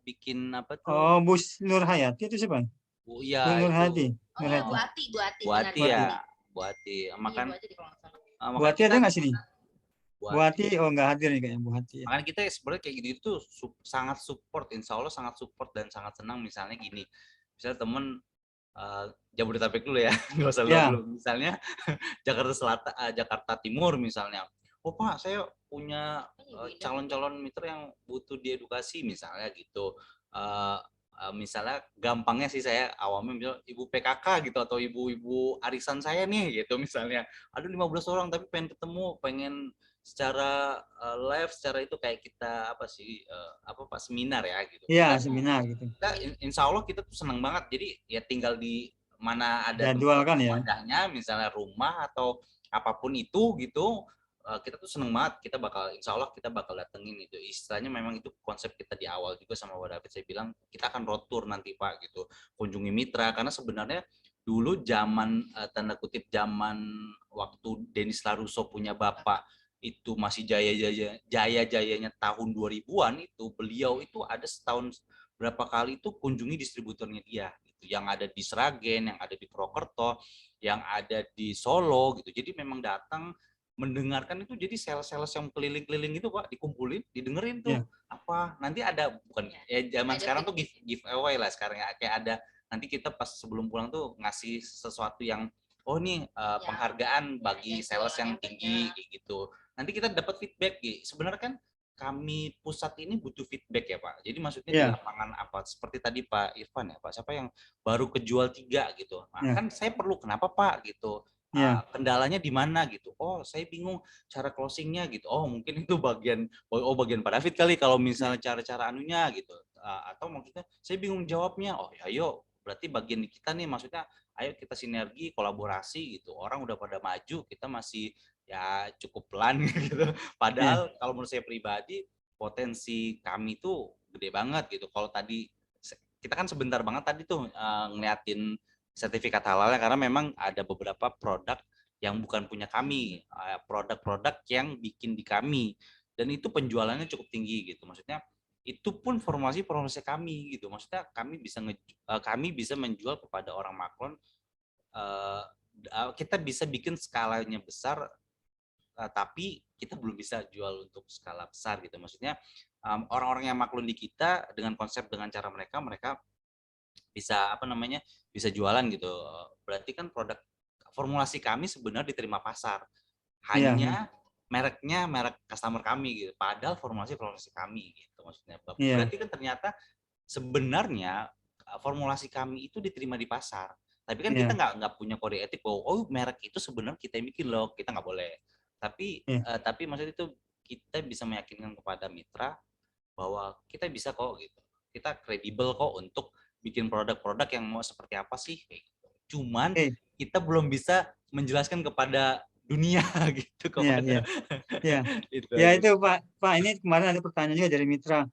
Speaker 6: bikin apa tuh?
Speaker 1: Oh, Bu Nur Hayati itu siapa?
Speaker 6: Bu ya
Speaker 1: Bu Nur Hadi.
Speaker 5: Bu Ati.
Speaker 6: Bu Ati ya. Bu Ati. Makan
Speaker 1: Bu Ati ada nggak sini? Bu Ati, oh nggak hadir nih kayaknya Bu Ati.
Speaker 6: Makanya kita sebenarnya kayak gitu itu sangat support, insya Allah sangat support dan sangat senang misalnya gini. Misalnya temen Jabodetabek dulu ya, nggak usah dulu. Misalnya Jakarta Selatan, Jakarta Timur misalnya. Oh Pak, saya punya calon-calon mitra yang butuh diedukasi misalnya gitu. Misalnya gampangnya sih saya awamnya misalnya ibu PKK gitu atau ibu-ibu arisan saya nih gitu misalnya. Aduh 15 orang tapi pengen ketemu, pengen secara live secara itu kayak kita Pak seminar ya gitu.
Speaker 1: Iya, seminar gitu.
Speaker 6: Kita insya Allah kita tuh senang banget. Jadi ya tinggal di mana ada
Speaker 1: jadwalkan ya.
Speaker 6: Wadahnya misalnya rumah atau apapun itu gitu. Kita tuh seneng banget, insya Allah kita bakal datengin itu. Istilahnya memang itu konsep kita di awal juga sama Pak David, saya bilang kita akan road tour nanti Pak gitu, kunjungi mitra, karena sebenarnya dulu zaman tanda kutip zaman waktu Denis Larusso punya bapak itu masih jaya-jayanya tahun 2000-an itu, beliau itu ada setahun berapa kali itu kunjungi distributornya dia gitu, yang ada di Sragen, yang ada di Purwokerto, yang ada di Solo gitu. Jadi memang datang mendengarkan itu, jadi sales-sales yang keliling-keliling itu Pak dikumpulin, didengerin tuh apa nanti ada bukan ya zaman sekarang tuh giveaway lah sekarang ya, kayak ada nanti kita pas sebelum pulang tuh ngasih sesuatu yang nih penghargaan bagi sales yang tinggi gitu. Nanti kita dapat feedback gitu. Sebenarnya kan kami pusat ini butuh feedback ya Pak. Jadi maksudnya di
Speaker 1: Iya.
Speaker 6: lapangan apa seperti tadi Pak Irfan ya Pak, siapa yang baru kejual 3 gitu. Nah,
Speaker 1: Iya.
Speaker 6: kan saya perlu kenapa Pak gitu.
Speaker 1: Iya.
Speaker 6: Kendalanya di mana gitu. Oh, saya bingung cara closingnya gitu. Oh, mungkin itu bagian Pak David kali kalau misalnya cara-cara anunya gitu. Atau maksudnya saya bingung jawabnya. Oh, ya ayo berarti bagian di kita nih maksudnya ayo kita sinergi, kolaborasi gitu. Orang udah pada maju, kita masih ya cukup pelan gitu. Padahal kalau menurut saya pribadi potensi kami tuh gede banget gitu. Kalau tadi kita kan sebentar banget tadi tuh ngeliatin sertifikat halalnya karena memang ada beberapa produk yang bukan punya kami, produk-produk yang bikin di kami dan itu penjualannya cukup tinggi gitu. Maksudnya itu pun formasi kami gitu. Maksudnya kami bisa menjual kepada orang maklon, kita bisa bikin skalanya besar tapi kita belum bisa jual untuk skala besar gitu. Maksudnya orang-orang yang maklum di kita dengan konsep dengan cara mereka bisa bisa jualan gitu. Berarti kan produk formulasi kami sebenarnya diterima pasar. Hanya mereknya merek customer kami gitu. Padahal formulasi kami gitu maksudnya. Berarti kan ternyata sebenarnya formulasi kami itu diterima di pasar. Tapi kan kita nggak punya kode etik bahwa merek itu sebenarnya kita yang bikin loh, kita nggak boleh. Tapi maksudnya itu kita bisa meyakinkan kepada mitra bahwa kita bisa kok gitu. Kita kredibel kok untuk bikin produk-produk yang mau seperti apa sih kayak gitu. Cuman kita belum bisa menjelaskan kepada dunia gitu kepada
Speaker 1: itu Pak ini kemarin ada pertanyaan juga dari mitra.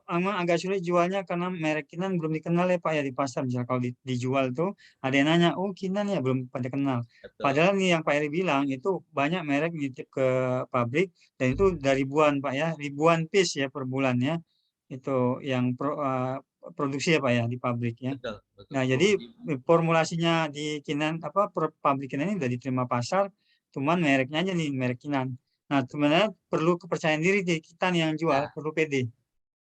Speaker 1: Emang agak sulit jualnya karena merek Kinan belum dikenal ya Pak ya di pasar. Misalnya kalau dijual tuh ada yang nanya, oh Kinan ya belum pada kenal. Padahal nih yang Pak Eri bilang itu banyak merek nitip ke pabrik dan itu dari ribuan Pak ya, ribuan piece ya per bulan ya. Itu yang produksi ya Pak ya di pabrik ya.
Speaker 6: Betul.
Speaker 1: Nah jadi formulasinya di Kinan pabrik Kinan ini udah diterima pasar, cuman mereknya aja nih merek Kinan. Nah sebenarnya perlu kepercayaan diri di kita nih yang jual, perlu pede.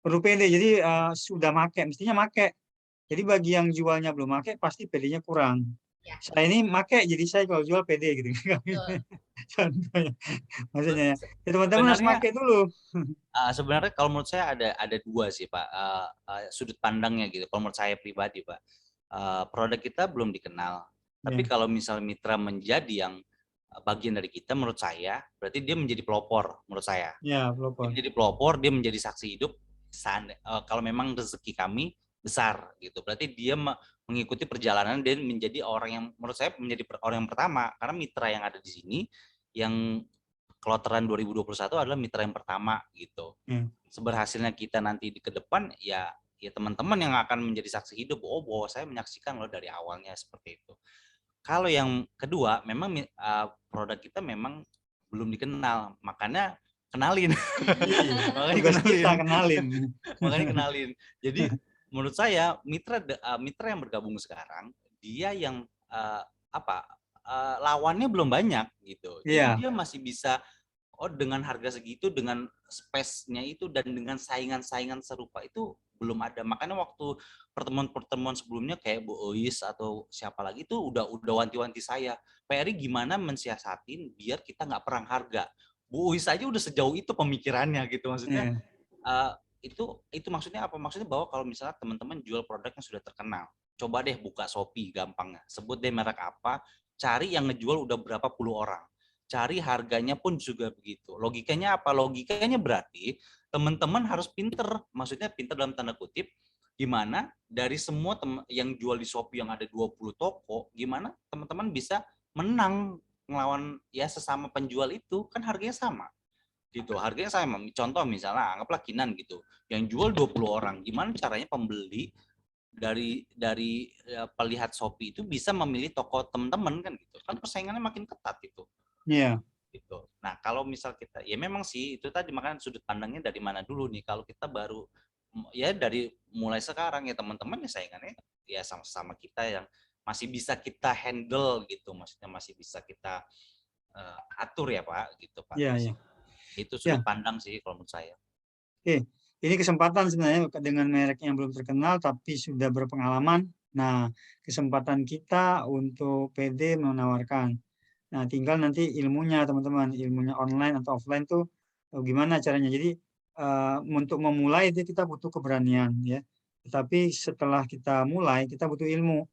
Speaker 1: Jadi sudah mestinya make. Jadi bagi yang jualnya belum make pasti PD-nya kurang. Saya ini make, jadi saya kalau jual PD gitu. Contohnya, maksudnya ya teman-teman harus make dulu.
Speaker 6: Sebenarnya kalau menurut saya ada 2 sih Pak sudut pandangnya gitu. Kalau menurut saya pribadi Pak, produk kita belum dikenal. Tapi kalau misal mitra menjadi yang bagian dari kita, menurut saya berarti dia menjadi pelopor menurut saya.
Speaker 1: Ya, pelopor.
Speaker 6: Dia menjadi pelopor, dia menjadi saksi hidup. Kalau memang rezeki kami besar gitu, berarti dia mengikuti perjalanan dan menjadi orang yang menurut saya menjadi orang yang pertama karena mitra yang ada di sini yang kloteran 2021 adalah mitra yang pertama gitu. Seberhasilnya kita nanti ke depan ya teman-teman yang akan menjadi saksi hidup bahwa saya menyaksikan loh dari awalnya seperti itu. Kalau yang kedua memang produk kita memang belum dikenal, makanya kenalin. Makanya kenalin. Jadi menurut saya mitra yang bergabung sekarang dia yang lawannya belum banyak gitu. Jadi dia masih bisa dengan harga segitu, dengan space-nya itu dan dengan saingan-saingan serupa itu belum ada. Makanya waktu pertemuan sebelumnya kayak Bu Ois atau siapa lagi itu udah wanti-wanti saya. Pak Eri gimana mensiasatin biar kita nggak perang harga. Bu Uis aja udah sejauh itu pemikirannya gitu maksudnya. Itu maksudnya apa? Maksudnya bahwa kalau misalnya teman-teman jual produk yang sudah terkenal, coba deh buka Shopee gampangnya. Sebut deh merek apa, cari yang ngejual udah berapa puluh orang. Cari harganya pun juga begitu. Logikanya apa? Logikanya berarti teman-teman harus pinter. Maksudnya pinter dalam tanda kutip, gimana dari semua yang jual di Shopee yang ada 20 toko, gimana teman-teman bisa menang ngelawan ya sesama penjual itu kan harganya sama gitu, harganya sama. Contoh misalnya anggaplah Kinan gitu yang jual 20 orang, gimana caranya pembeli dari pelihat Shopee itu bisa memilih toko teman-teman kan gitu kan, persaingannya makin ketat itu gitu. Nah kalau misal kita ya memang sih itu tadi makanya sudut pandangnya dari mana dulu nih. Kalau kita baru ya dari mulai sekarang ya teman-teman ya saingannya ya sama-sama kita yang masih bisa kita handle gitu, maksudnya masih bisa kita atur ya Pak gitu Pak. Itu sudut pandang sih kalau menurut saya.
Speaker 1: Ini kesempatan sebenarnya dengan merek yang belum terkenal tapi sudah berpengalaman. Nah, kesempatan kita untuk PD menawarkan. Nah, tinggal nanti ilmunya teman-teman, ilmunya online atau offline tuh gimana caranya. Jadi untuk memulai itu kita butuh keberanian ya. Tetapi setelah kita mulai kita butuh ilmu.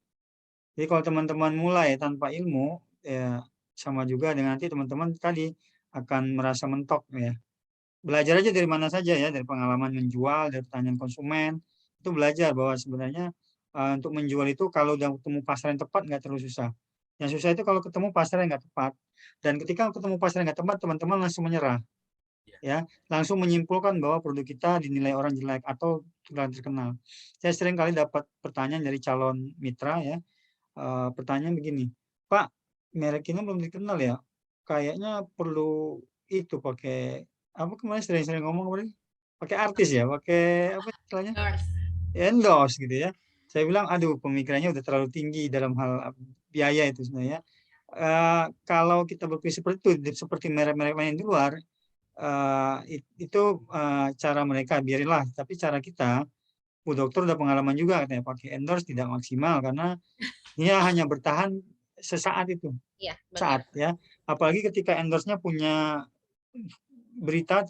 Speaker 1: Jadi kalau teman-teman mulai tanpa ilmu ya sama juga dengan nanti teman-teman tadi akan merasa mentok ya. Belajar aja dari mana saja ya, dari pengalaman menjual, dari pertanyaan konsumen, itu belajar bahwa sebenarnya untuk menjual itu kalau udah ketemu pasar yang tepat nggak terlalu susah. Yang susah itu kalau ketemu pasar yang nggak tepat. Dan ketika ketemu pasar yang nggak tepat, teman-teman langsung menyerah. Ya, langsung menyimpulkan bahwa produk kita dinilai orang jelek atau tidak terkenal. Saya sering kali dapat pertanyaan dari calon mitra ya, pertanyaan begini, Pak, merek ini belum dikenal ya, kayaknya perlu itu pakai apa kemarin sering-sering ngomong kemarin, pakai artis ya, pakai apa istilahnya,
Speaker 5: Endorse.
Speaker 1: endorse gitu ya. Saya bilang, aduh pemikirannya udah terlalu tinggi dalam hal biaya itu sebenarnya. Kalau kita berpikir seperti itu, seperti merek-merek lain di luar, itu cara mereka, biarinlah. Tapi cara kita, Bu Dokter udah pengalaman juga katanya pakai endorse tidak maksimal karena dia hanya bertahan sesaat itu,
Speaker 5: Iya, benar.
Speaker 1: saat ya. Apalagi ketika endorse-nya punya berita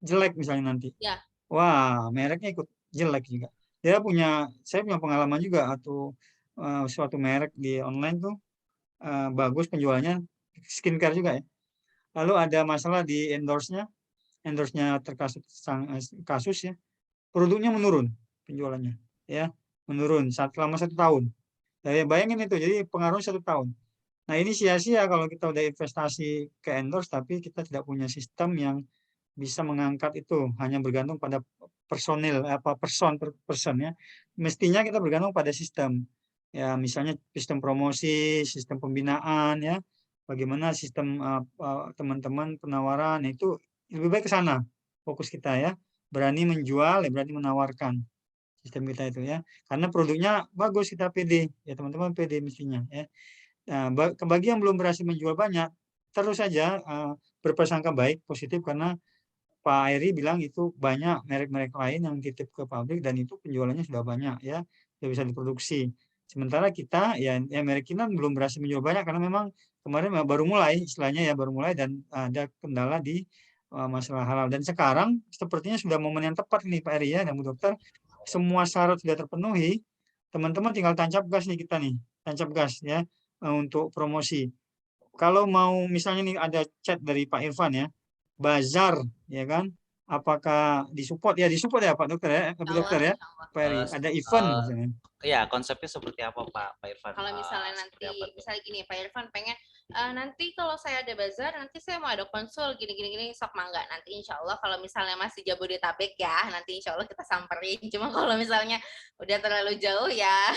Speaker 1: jelek misalnya nanti.
Speaker 5: Ya.
Speaker 1: Wah, mereknya ikut jelek juga. Saya punya pengalaman juga atau suatu merek di online tuh bagus penjualannya, skincare juga ya. Lalu ada masalah di endorse-nya kasus ya, produknya menurun penjualannya ya, menurun selama 1 tahun. Ya, bayangin itu, jadi pengaruhnya 1 tahun. Nah ini sia-sia kalau kita udah investasi ke endorse tapi kita tidak punya sistem yang bisa mengangkat itu, hanya bergantung pada personil person ya. Mestinya kita bergantung pada sistem. Ya misalnya sistem promosi, sistem pembinaan ya. Bagaimana sistem teman-teman penawaran itu lebih baik ke sana fokus kita ya. Berani menjual, ya berani menawarkan sistem kita itu ya. Karena produknya bagus, kita pede ya, teman-teman pede mestinya ya. Nah, bagi yang belum berhasil menjual banyak, terus saja berprasangka baik, positif karena Pak Airi bilang itu banyak merek-merek lain yang titip ke pabrik dan itu penjualannya sudah banyak ya, sudah bisa diproduksi. Sementara kita ya merek kita belum berhasil menjual banyak karena memang kemarin baru mulai istilahnya ya, baru mulai dan ada kendala di masalah halal. Dan sekarang sepertinya sudah momen yang tepat nih Pak Airi ya dan Bu Dokter, semua syarat sudah terpenuhi, teman-teman tinggal tancap gas nih kita nih, tancap gas ya untuk promosi. Kalau mau misalnya nih ada chat dari Pak Irfan ya, bazar ya kan, apakah disupport ya, disupport ya Pak Dokter ya, Bu Dokter ya, Pak Eri, ada event misalnya.
Speaker 6: Ya, konsepnya seperti apa Pak Irfan?
Speaker 5: Kalau misalnya nanti,
Speaker 6: seperti apa tuh?
Speaker 5: misalnya gini, Pak Irfan pengen nanti kalau saya ada bazar, nanti saya mau ada konsul gini sok mangga. Nanti insya Allah kalau misalnya masih Jabodetabek ya, nanti insya Allah kita samperin. Cuma kalau misalnya udah terlalu jauh ya.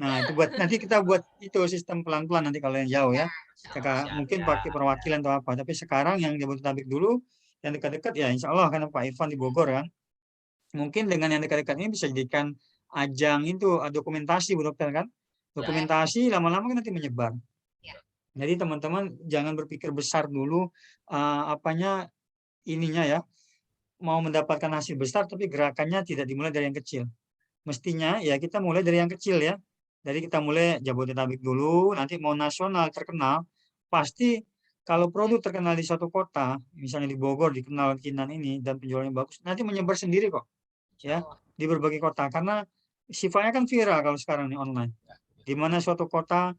Speaker 1: Nah itu buat nanti kita buat itu sistem pelan-pelan nanti kalau yang jauh ya.
Speaker 6: Siap,
Speaker 1: Mungkin
Speaker 6: ya.
Speaker 1: pakai perwakilan atau apa. Tapi sekarang yang Jabodetabek dulu, yang dekat-dekat ya insya Allah karena Pak Irfan di Bogor kan. Mungkin dengan yang dekat-dekat ini bisa jadikan ajang itu dokumentasi Bu Dokter kan. Dokumentasi lama-lama kan nanti menyebar.
Speaker 5: Ya.
Speaker 1: Jadi teman-teman jangan berpikir besar dulu apanya ininya ya. Mau mendapatkan hasil besar tapi gerakannya tidak dimulai dari yang kecil. Mestinya ya kita mulai dari yang kecil ya. Jadi kita mulai Jabodetabek dulu, nanti mau nasional terkenal, pasti kalau produk terkenal di suatu kota, misalnya di Bogor dikenal Kinan ini dan penjualannya bagus, nanti menyebar sendiri kok ya di berbagai kota karena sifatnya kan viral kalau sekarang nih online. Di mana suatu kota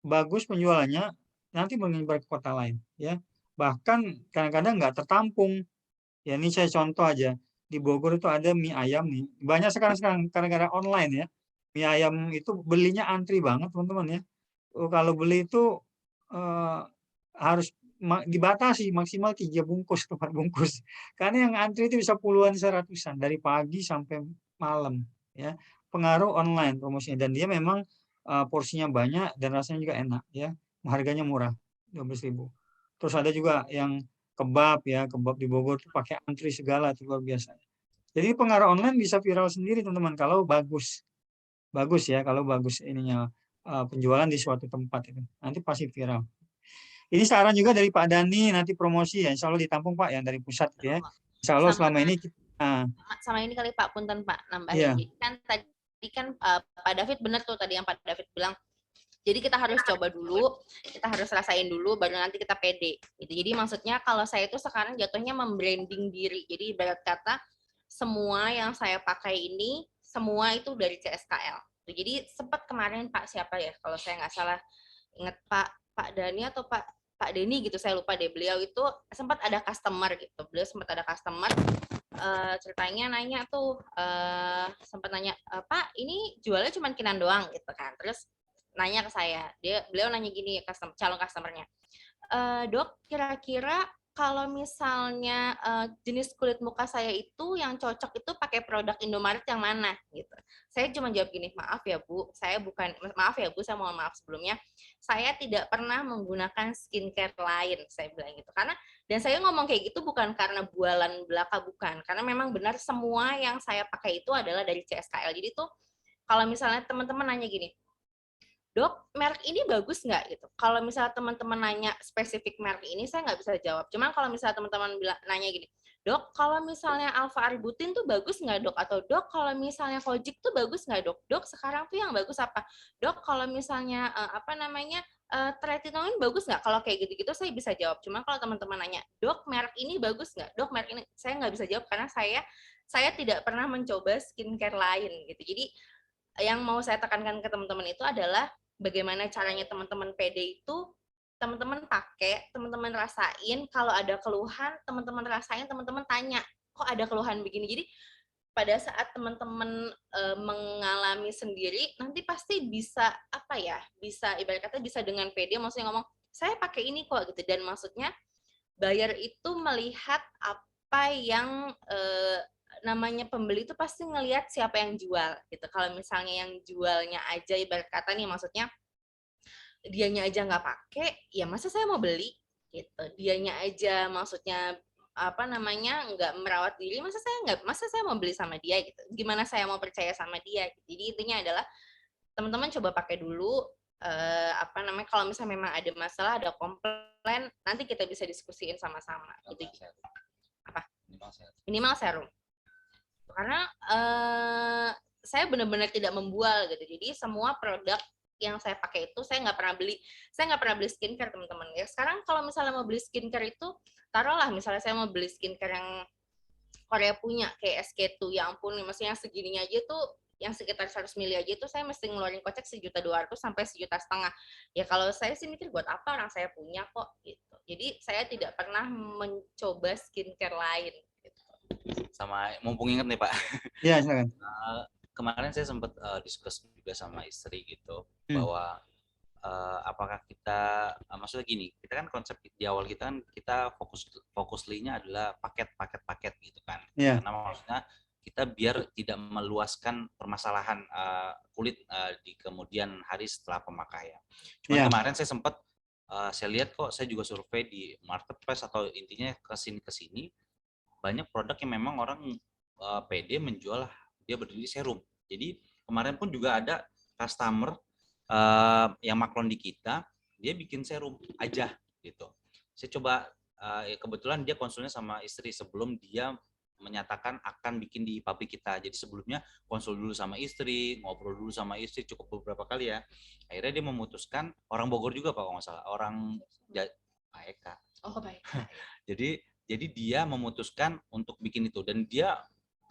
Speaker 1: bagus penjualannya, nanti menyebar ke kota lain ya. Bahkan kadang-kadang nggak tertampung. Ya ini saya contoh aja. Di Bogor itu ada mie ayam nih. Banyak sekarang gara-gara online ya. Mie ayam itu belinya antri banget teman-teman ya. Kalau beli itu harus dibatasi maksimal 3 bungkus, 4 bungkus. Karena yang antri itu bisa puluhan seratusan dari pagi sampai malam ya. Pengaruh online promosinya dan dia memang porsinya banyak dan rasanya juga enak ya. Harganya murah, 12.000. Terus ada juga yang kebab ya, kebab di Bogor tuh pakai antri segala itu luar biasa. Jadi pengaruh online bisa viral sendiri teman-teman kalau bagus. Bagus ya kalau bagus ininya penjualan di suatu tempat itu. Nanti pasti viral. Ini saran juga dari Pak Dani nanti promosi ya, insya Allah ditampung Pak yang dari pusat ya. Insya Allah selama ini
Speaker 5: sama ini kali Pak Punten Pak nambahin.
Speaker 1: Iya.
Speaker 5: Jadi kan tadi kan Pak David benar tuh tadi yang Pak David bilang Jadi kita harus coba dulu, kita harus rasain dulu, baru nanti kita pede. Gitu. Jadi maksudnya kalau saya itu sekarang jatuhnya membranding diri. Jadi ibarat kata semua yang saya pakai ini, semua itu dari CSKL. Jadi sempat kemarin Pak siapa ya, kalau saya nggak salah ingat Pak Dani atau Pak Denny gitu, saya lupa deh. Beliau itu sempat ada customer gitu. Beliau sempat ada customer ceritanya nanya tuh sempat nanya, Pak ini jualnya cuma kinan doang gitu kan. Terus nanya ke saya, beliau nanya gini, calon customernya, Dok, kira-kira kalau misalnya jenis kulit muka saya itu yang cocok itu pakai produk Indomaret yang mana gitu. Saya cuma jawab gini, maaf ya Bu, saya mohon maaf sebelumnya, saya tidak pernah menggunakan skincare lain, saya bilang gitu. Dan saya ngomong kayak gitu bukan karena bualan belaka, bukan, karena memang benar semua yang saya pakai itu adalah dari CSKL. Jadi tuh kalau misalnya teman-teman nanya gini, Dok, merek ini bagus nggak gitu? Kalau misalnya teman-teman nanya spesifik merek ini, saya nggak bisa jawab. Cuman kalau misalnya teman-teman nanya gini, Dok, kalau misalnya Alpha Arbutin tuh bagus nggak Dok? Atau Dok, kalau misalnya Kojic tuh bagus nggak Dok? Dok, sekarang tuh yang bagus apa? Dok, kalau misalnya tretinoin bagus nggak? Kalau kayak gitu-gitu saya bisa jawab. Cuma kalau teman-teman nanya, Dok, merek ini bagus nggak? Dok, merek ini, saya nggak bisa jawab karena saya tidak pernah mencoba skincare lain gitu. Jadi yang mau saya tekankan ke teman-teman itu adalah bagaimana caranya teman-teman pede itu, teman-teman pakai, teman-teman rasain, kalau ada keluhan, teman-teman rasain, teman-teman tanya, kok ada keluhan begini. Jadi pada saat teman-teman mengalami sendiri, nanti pasti bisa bisa ibarat kata bisa dengan pede, maksudnya ngomong, saya pakai ini kok gitu. Dan maksudnya buyer itu melihat apa yang namanya pembeli itu pasti ngelihat siapa yang jual gitu. Kalau misalnya yang jualnya aja ibarat kata nih, maksudnya dianya aja nggak pakai, ya masa saya mau beli gitu. Dianya aja maksudnya nggak merawat diri, masa saya mau beli sama dia gitu. Gimana saya mau percaya sama dia gitu. Jadi intinya adalah teman-teman coba pakai dulu, kalau misalnya memang ada masalah, ada komplain, nanti kita bisa diskusiin sama-sama gitu. Apa? Minimal serum. Karena saya benar-benar tidak membual gitu. Jadi semua produk yang saya pakai itu saya nggak pernah beli skincare, teman-teman. Ya sekarang kalau misalnya mau beli skincare itu, taruhlah misalnya saya mau beli skincare yang Korea punya kayak SK2, ya ampun, maksudnya segininya aja tuh, yang sekitar 100 mili aja itu saya mesti ngeluarin kocek 1.200.000 sampai 1,5 juta. Ya kalau saya sih mikir buat apa, orang saya punya kok gitu. Jadi saya tidak pernah mencoba skincare lain.
Speaker 6: Sama mumpung inget nih Pak.
Speaker 1: Iya, silakan.
Speaker 6: Kemarin saya sempat diskus juga sama istri gitu, bahwa apakah kita maksudnya gini, kita kan konsep di awal kita kan kita fokusnya adalah paket gitu kan.
Speaker 1: Yeah.
Speaker 6: Karena maksudnya kita biar tidak meluaskan permasalahan kulit di kemudian hari setelah pemakaian. Cuman kemarin saya sempat saya lihat kok, saya juga survei di marketplace atau intinya kesini banyak produk yang memang orang PD menjual dia berdiri serum. Jadi kemarin pun juga ada customer yang maklon di kita, dia bikin serum aja gitu. Saya coba kebetulan dia konsulnya sama istri sebelum dia menyatakan akan bikin di pabrik kita. Jadi sebelumnya konsul dulu sama istri, ngobrol dulu sama istri cukup beberapa kali ya. Akhirnya dia memutuskan, orang Bogor juga Pak kalau nggak salah, orang Pak Eka.
Speaker 5: Oh baik.
Speaker 6: Jadi dia memutuskan untuk bikin itu, dan dia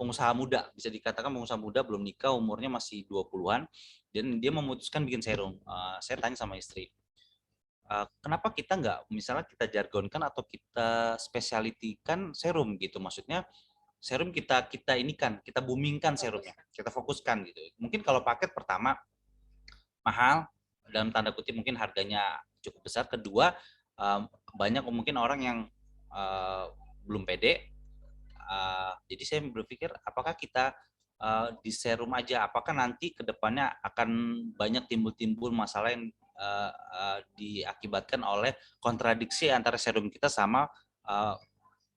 Speaker 6: pengusaha muda, bisa dikatakan pengusaha muda, belum nikah, umurnya masih 20-an, dan dia memutuskan bikin serum. Saya tanya sama istri, kenapa kita nggak, misalnya kita jargonkan atau kita spesialitikan serum gitu, maksudnya serum kita boomingkan serumnya, kita fokuskan gitu. Mungkin kalau paket pertama mahal, dalam tanda kutip mungkin harganya cukup besar, kedua banyak mungkin orang yang belum pede, jadi saya berpikir apakah kita di serum aja, apakah nanti kedepannya akan banyak timbul masalah yang diakibatkan oleh kontradiksi antara serum kita sama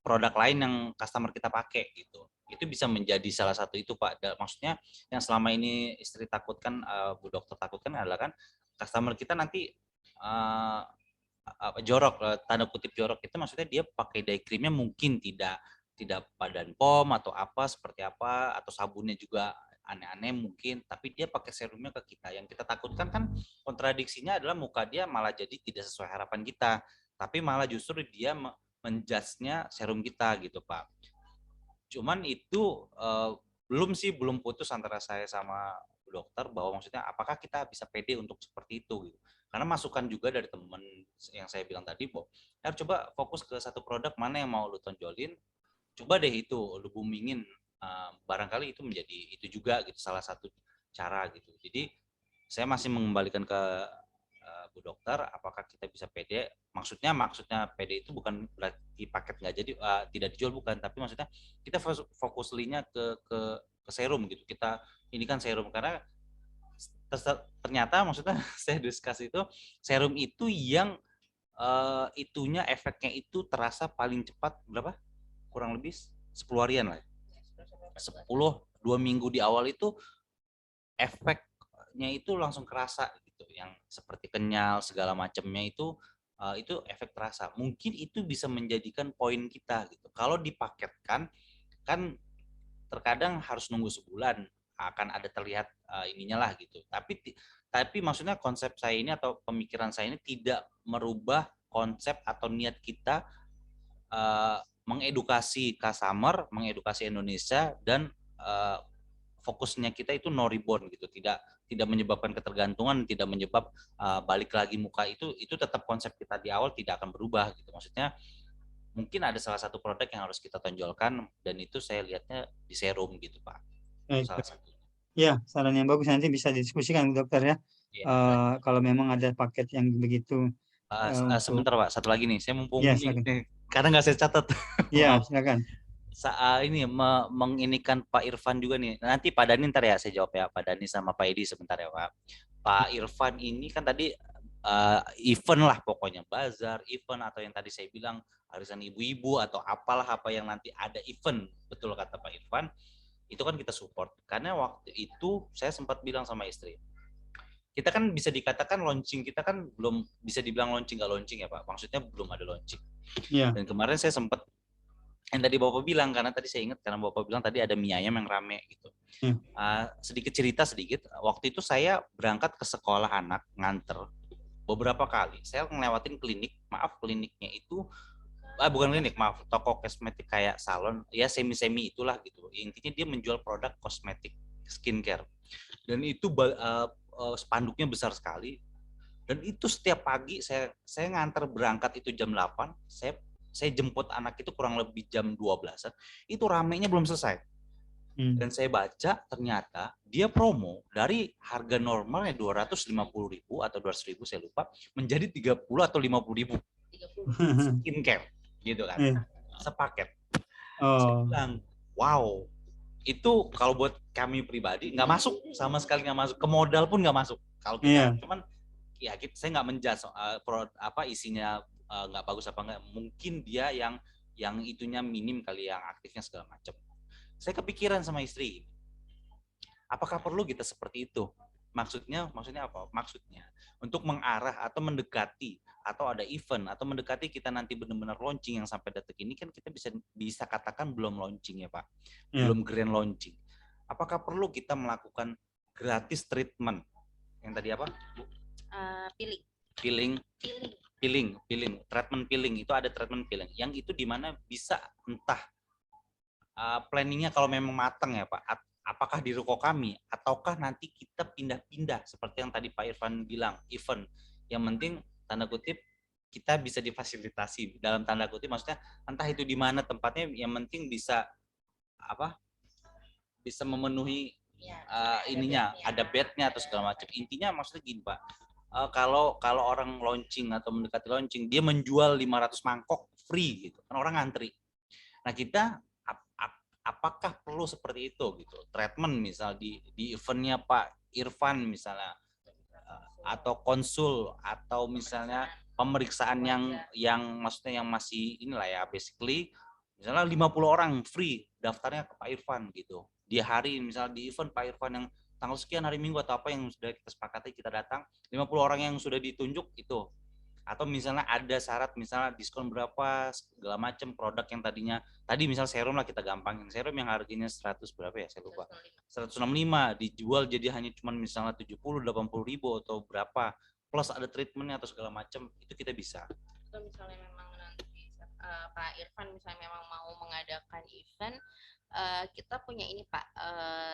Speaker 6: produk lain yang customer kita pakai gitu. Itu bisa menjadi salah satu itu Pak. Maksudnya yang selama ini istri takutkan, Bu Dokter takutkan adalah kan customer kita nanti jorok, tanda kutip jorok itu maksudnya dia pakai day creamnya mungkin tidak Badan POM atau apa seperti apa, atau sabunnya juga aneh-aneh mungkin, tapi dia pakai serumnya ke kita. Yang kita takutkan kan kontradiksinya adalah muka dia malah jadi tidak sesuai harapan kita, tapi malah justru dia menjudge-nya serum kita gitu Pak. Cuman itu belum putus antara saya sama dokter bahwa maksudnya apakah kita bisa pede untuk seperti itu gitu. Karena masukan juga dari teman yang saya bilang tadi bahwa coba fokus ke satu produk mana yang mau lu tonjolin, coba deh itu lu boomingin, barangkali itu menjadi itu juga gitu salah satu cara gitu. Jadi saya masih mengembalikan ke Bu Dokter, apakah kita bisa pede? Maksudnya pede itu bukan berarti paket nggak jadi tidak dijual, bukan, tapi maksudnya kita fokus linknya ke serum gitu. Kita ini kan serum karena ternyata maksudnya saya discuss itu serum itu yang itunya efeknya itu terasa paling cepat berapa? Kurang lebih 10 harian lah. 2 minggu di awal itu efeknya itu langsung kerasa gitu, yang seperti kenyal segala macamnya itu efek terasa. Mungkin itu bisa menjadikan poin kita gitu. Kalau dipaketkan kan terkadang harus nunggu sebulan akan ada terlihat ininya lah gitu. Tapi maksudnya konsep saya ini atau pemikiran saya ini tidak merubah konsep atau niat kita mengedukasi customer, mengedukasi Indonesia, dan fokusnya kita itu no reborn gitu, tidak menyebabkan ketergantungan, tidak menyebab balik lagi muka itu tetap konsep kita di awal tidak akan berubah gitu. Maksudnya mungkin ada salah satu produk yang harus kita tonjolkan dan itu saya lihatnya di serum gitu Pak. Salah satu.
Speaker 1: Ya, saran yang bagus, nanti bisa didiskusikan Bu Dokter ya.
Speaker 6: Ya.
Speaker 1: Kalau memang ada paket yang begitu.
Speaker 6: Sebentar Pak, satu lagi nih, saya mumpung
Speaker 1: Ya,
Speaker 6: karena nggak saya catat.
Speaker 1: Iya, silakan.
Speaker 6: Ini menginikan Pak Irfan juga nih. Nanti Pak Dani ntar ya saya jawab ya, Pak Dani sama Pak Edi sebentar ya Pak. Pak Irfan ini kan tadi event lah pokoknya, bazar, event, atau yang tadi saya bilang arisan ibu-ibu atau apalah apa yang nanti ada event, betul kata Pak Irfan, itu kan kita support. Karena waktu itu saya sempat bilang sama istri, kita kan bisa dikatakan launching kita kan belum bisa dibilang launching nggak launching ya Pak, maksudnya belum ada launching.
Speaker 1: Iya.
Speaker 6: Dan kemarin saya sempat yang tadi Bapak bilang, karena tadi saya ingat karena Bapak bilang tadi ada mie ayam yang rame gitu. Sedikit cerita waktu itu saya berangkat ke sekolah anak nganter beberapa kali, saya ngelewatin klinik, kliniknya itu bukan klinik, toko kosmetik kayak salon, ya semi itulah gitu. Intinya dia menjual produk kosmetik skincare, dan itu spanduknya besar sekali. Dan itu setiap pagi saya nganter berangkat itu jam 8, saya jemput anak itu kurang lebih jam 12-an, itu ramenya belum selesai. Dan saya baca ternyata dia promo dari harga normalnya 250.000 atau 200.000 saya lupa, menjadi 30 atau 50.000 skincare gitu kan, sepaket. Saya bilang, wow, itu kalau buat kami pribadi nggak masuk, sama sekali nggak masuk, ke modal pun nggak masuk. Kalau kita cuman ya saya nggak menjudge isinya nggak bagus apa enggak, mungkin dia yang itunya minim kali, yang aktifnya segala macam. Saya kepikiran sama istri, apakah perlu kita seperti itu? Maksudnya apa? Maksudnya untuk mengarah atau mendekati atau ada event atau mendekati kita nanti benar-benar launching, yang sampai detik ini kan kita bisa katakan belum launching ya Pak, belum grand launching. Apakah perlu kita melakukan gratis treatment yang tadi apa Bu? Treatment peeling, itu ada treatment peeling yang itu dimana bisa entah planningnya kalau memang matang ya Pak, apakah di ruko kami ataukah nanti kita pindah-pindah seperti yang tadi Pak Irfan bilang, event yang penting tanda kutip kita bisa difasilitasi, dalam tanda kutip maksudnya entah itu di mana tempatnya, yang penting bisa bisa memenuhi ininya, ada bednya atau segala macam. Intinya maksudnya gini Pak, kalau orang launching atau mendekati launching, dia menjual 500 mangkok free gitu kan, orang ngantri. Nah kita apakah perlu seperti itu gitu, treatment misal di eventnya Pak Irfan misalnya, atau konsul, atau misalnya pemeriksaan yang maksudnya yang masih inilah ya, basically misalnya 50 orang free daftarnya ke Pak Irfan gitu, di hari misalnya di event Pak Irfan yang tanggal sekian hari Minggu atau apa yang sudah kita sepakati, kita datang 50 orang yang sudah ditunjuk itu Atau misalnya ada syarat misalnya diskon berapa segala macam produk yang tadi misal serum lah kita gampangin, serum yang harganya 100 berapa ya saya lupa, 165 dijual jadi hanya cuman misalnya 70-80 ribu atau berapa plus ada treatmentnya atau segala macam, itu kita bisa.
Speaker 5: Atau misalnya memang nanti Pak Irfan misalnya memang mau mengadakan event, kita punya ini Pak,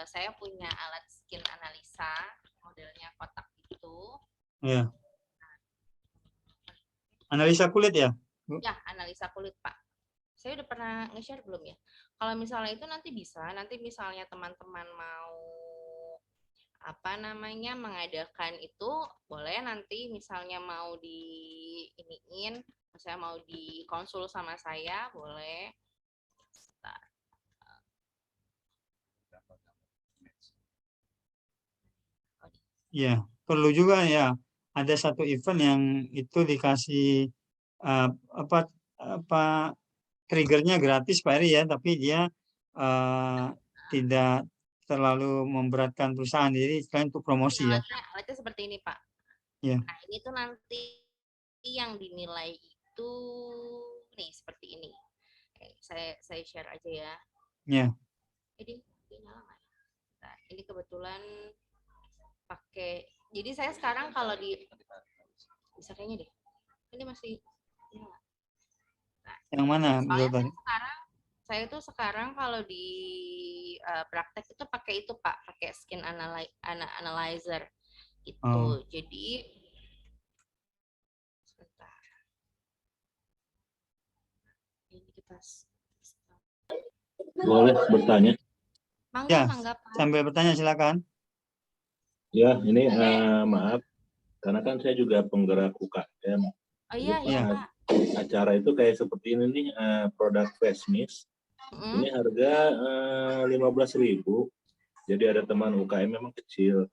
Speaker 5: saya punya alat skin analisa modelnya kotak itu.
Speaker 1: Ya. Analisa kulit ya?
Speaker 5: Ya, analisa kulit Pak. Saya udah pernah nge-share belum ya? Kalau misalnya itu nanti bisa, nanti misalnya teman-teman mau mengadakan itu, boleh nanti misalnya mau diiniin, misalnya mau dikonsul sama saya, boleh. Bentar.
Speaker 1: Iya, perlu juga ya. Ada satu event yang itu dikasih triggernya gratis Pak Eri ya, tapi dia tidak terlalu memberatkan perusahaan. Jadi selain untuk promosi ya.
Speaker 5: Alatnya seperti ini Pak.
Speaker 1: Iya.
Speaker 5: Nah ini tuh nanti yang dinilai itu nih seperti ini. Saya share aja ya.
Speaker 1: Iya.
Speaker 5: Ini nyala nggak ya? Nah, ini kebetulan pakai. Jadi saya sekarang kalau bisa kayaknya deh. Ini masih nyala. Nah,
Speaker 1: Yang mana?
Speaker 5: soalnya saya tuh sekarang kalau di praktek itu pakai itu Pak, pakai skin analyzer itu.
Speaker 1: Oh.
Speaker 5: Jadi sebentar. Ini kita
Speaker 2: Boleh bertanya?
Speaker 1: Ya,
Speaker 5: mangga Pak.
Speaker 1: sambil bertanya silakan.
Speaker 2: Ya, ini maaf, karena kan saya juga penggerak UKM.
Speaker 5: Oh iya, iya Pak.
Speaker 2: Acara itu kayak seperti ini nih, produk face mist. Ini harga 15.000. Jadi ada teman UKM memang kecil.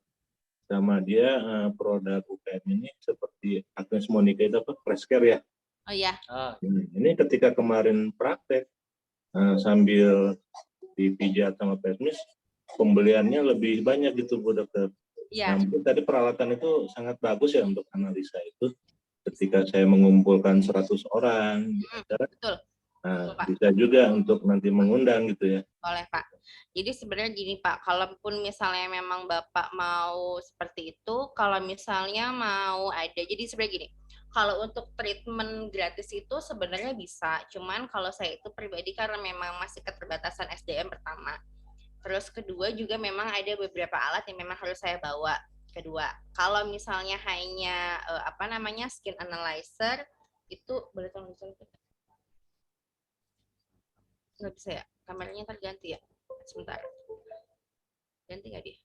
Speaker 2: Sama dia produk UKM ini seperti Agnes Monica itu apa? Fresh Care ya.
Speaker 5: Oh iya.
Speaker 2: Ini ketika kemarin praktek sambil dipijat sama face mist, pembeliannya lebih banyak gitu Bu Dokter.
Speaker 5: Iya.
Speaker 2: Nah, tadi peralatan itu sangat bagus ya untuk analisa itu. Ketika saya mengumpulkan 100 orang di acara,
Speaker 5: betul.
Speaker 2: Nah, bisa juga untuk nanti mengundang gitu ya.
Speaker 5: Boleh Pak. Jadi sebenarnya gini Pak, kalaupun misalnya memang Bapak mau seperti itu, kalau misalnya mau ada, jadi sebenarnya gini, kalau untuk treatment gratis itu sebenarnya bisa, cuman kalau saya itu pribadi karena memang masih keterbatasan SDM pertama. Terus kedua juga memang ada beberapa alat yang memang harus saya bawa. Kedua, kalau misalnya hanya skin analyzer itu boleh tolong dicontoh. Nggak bisa ya, kameranya terganti ya. Sebentar. Ganti nggak dia?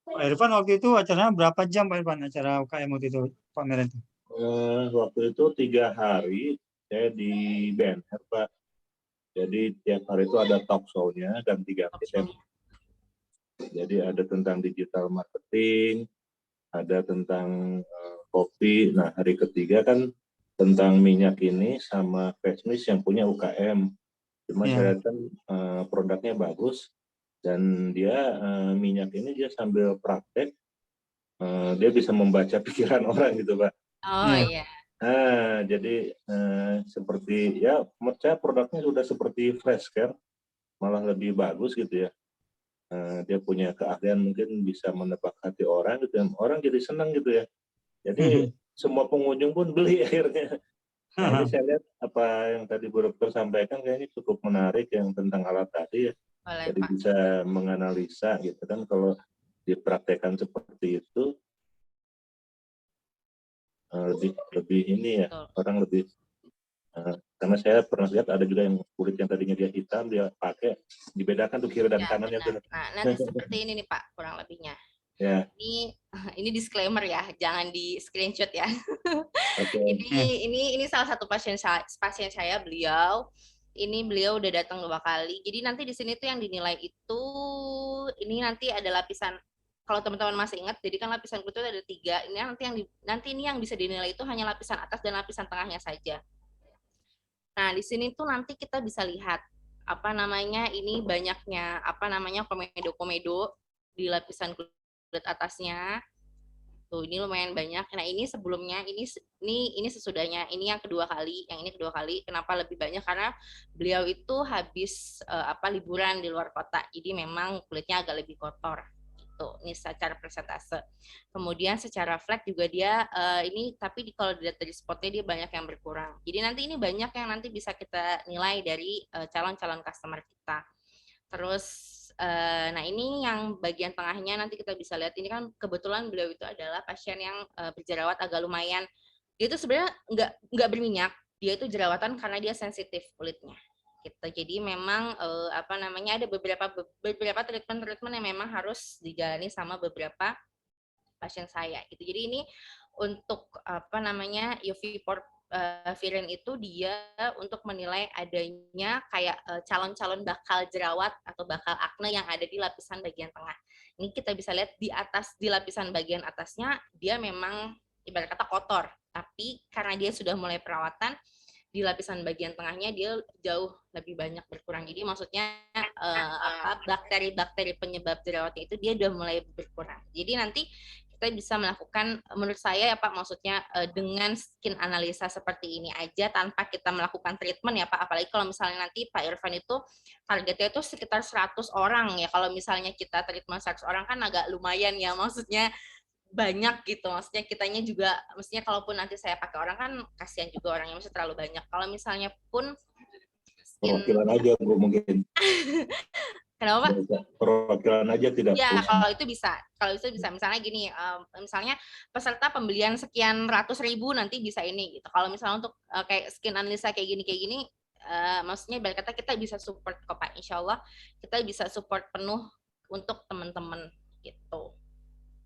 Speaker 1: Pak Irfan waktu itu acaranya berapa jam Pak Irfan acara UKM waktu itu pameran itu?
Speaker 2: Waktu itu 3 hari saya di BNR Pak. Jadi tiap hari itu ada talk show-nya dan 3 tema. Jadi ada tentang digital marketing, ada tentang kopi. Nah hari ketiga kan tentang minyak ini sama face mist yang punya UKM. Cuma saya lihat kan produknya bagus dan dia minyak ini dia sambil praktek dia bisa membaca pikiran orang gitu Pak.
Speaker 5: Oh iya.
Speaker 2: Nah jadi seperti ya menurut saya produknya sudah seperti Fresh Care, malah lebih bagus gitu ya. Dia punya keahlian mungkin bisa menebak hati orang gitu ya. Orang jadi senang gitu ya. Jadi semua pengunjung pun beli akhirnya. Nah, ini saya lihat apa yang tadi Bu Dokter sampaikan kayaknya cukup menarik yang tentang alat tadi ya.
Speaker 5: Boleh,
Speaker 2: Jadi
Speaker 5: Pak.
Speaker 2: bisa menganalisa gitu kan kalau dipraktekkan seperti itu lebih ini ya.
Speaker 5: Betul.
Speaker 2: Orang lebih karena saya pernah lihat ada juga yang kulit yang tadinya dia hitam dia pakai dibedakan tuh kiri dan
Speaker 5: Ya,
Speaker 2: kanannya tuh.
Speaker 5: nah, nanti seperti ini nih Pak, kurang lebihnya.
Speaker 2: Ya.
Speaker 5: Ini disclaimer ya, jangan di screenshot ya.
Speaker 2: Okay.
Speaker 5: Ini salah satu pasien saya, beliau udah datang 2 kali. Jadi nanti di sini tuh yang dinilai itu ini nanti ada lapisan, kalau teman-teman masih ingat, jadi kan lapisan kulit itu ada 3. Ini nanti ini yang bisa dinilai itu hanya lapisan atas dan lapisan tengahnya saja. Nah, di sini tuh nanti kita bisa lihat ini banyaknya komedo-komedo di lapisan kulit atasnya. Tuh, ini lumayan banyak. Nah, ini sebelumnya, ini sesudahnya, ini yang kedua kali, yang ini kedua kali. Kenapa lebih banyak? Karena beliau itu habis liburan di luar kota. Jadi memang kulitnya agak lebih kotor. Gitu. Ini secara persentase. Kemudian secara flat juga dia ini, tapi kalau dilihat dari spotnya dia banyak yang berkurang. Jadi nanti ini banyak yang nanti bisa kita nilai dari calon-calon customer kita. Terus, nah ini yang bagian tengahnya nanti kita bisa lihat, ini kan kebetulan beliau itu adalah pasien yang berjerawat agak lumayan. Dia itu sebenarnya nggak berminyak, dia itu jerawatan karena dia sensitif kulitnya. Gitu. Jadi memang ada beberapa treatment yang memang harus dijalani sama beberapa pasien saya. Gitu. Jadi ini untuk UV pore Viren itu dia untuk menilai adanya kayak calon-calon bakal jerawat atau bakal akne yang ada di lapisan bagian tengah. Ini kita bisa lihat di lapisan bagian atasnya dia memang ibarat kata kotor, tapi karena dia sudah mulai perawatan di lapisan bagian tengahnya dia jauh lebih banyak berkurang. Jadi maksudnya bakteri-bakteri penyebab jerawatnya itu dia udah mulai berkurang. Jadi nanti kita bisa melakukan, menurut saya ya Pak, maksudnya dengan skin analisa seperti ini aja tanpa kita melakukan treatment ya Pak, apalagi kalau misalnya nanti Pak Irfan itu targetnya itu sekitar 100 orang ya, kalau misalnya kita treatment 100 orang kan agak lumayan ya, maksudnya banyak gitu, maksudnya kitanya juga, maksudnya kalaupun nanti saya pakai orang kan kasihan juga orangnya, maksudnya terlalu banyak. Kalau misalnya pun
Speaker 2: perwakilan aja Bu mungkin.
Speaker 5: Kenapa Pak?
Speaker 2: Perwakilan aja tidak
Speaker 5: ya,
Speaker 2: punya.
Speaker 5: kalau itu bisa. Misalnya gini, misalnya peserta pembelian sekian ratus ribu nanti bisa ini gitu. Kalau misalnya untuk kayak skin analisa kayak gini, maksudnya ibarat kata kita bisa support kok Pak. Insya Allah kita bisa support penuh untuk teman-teman gitu.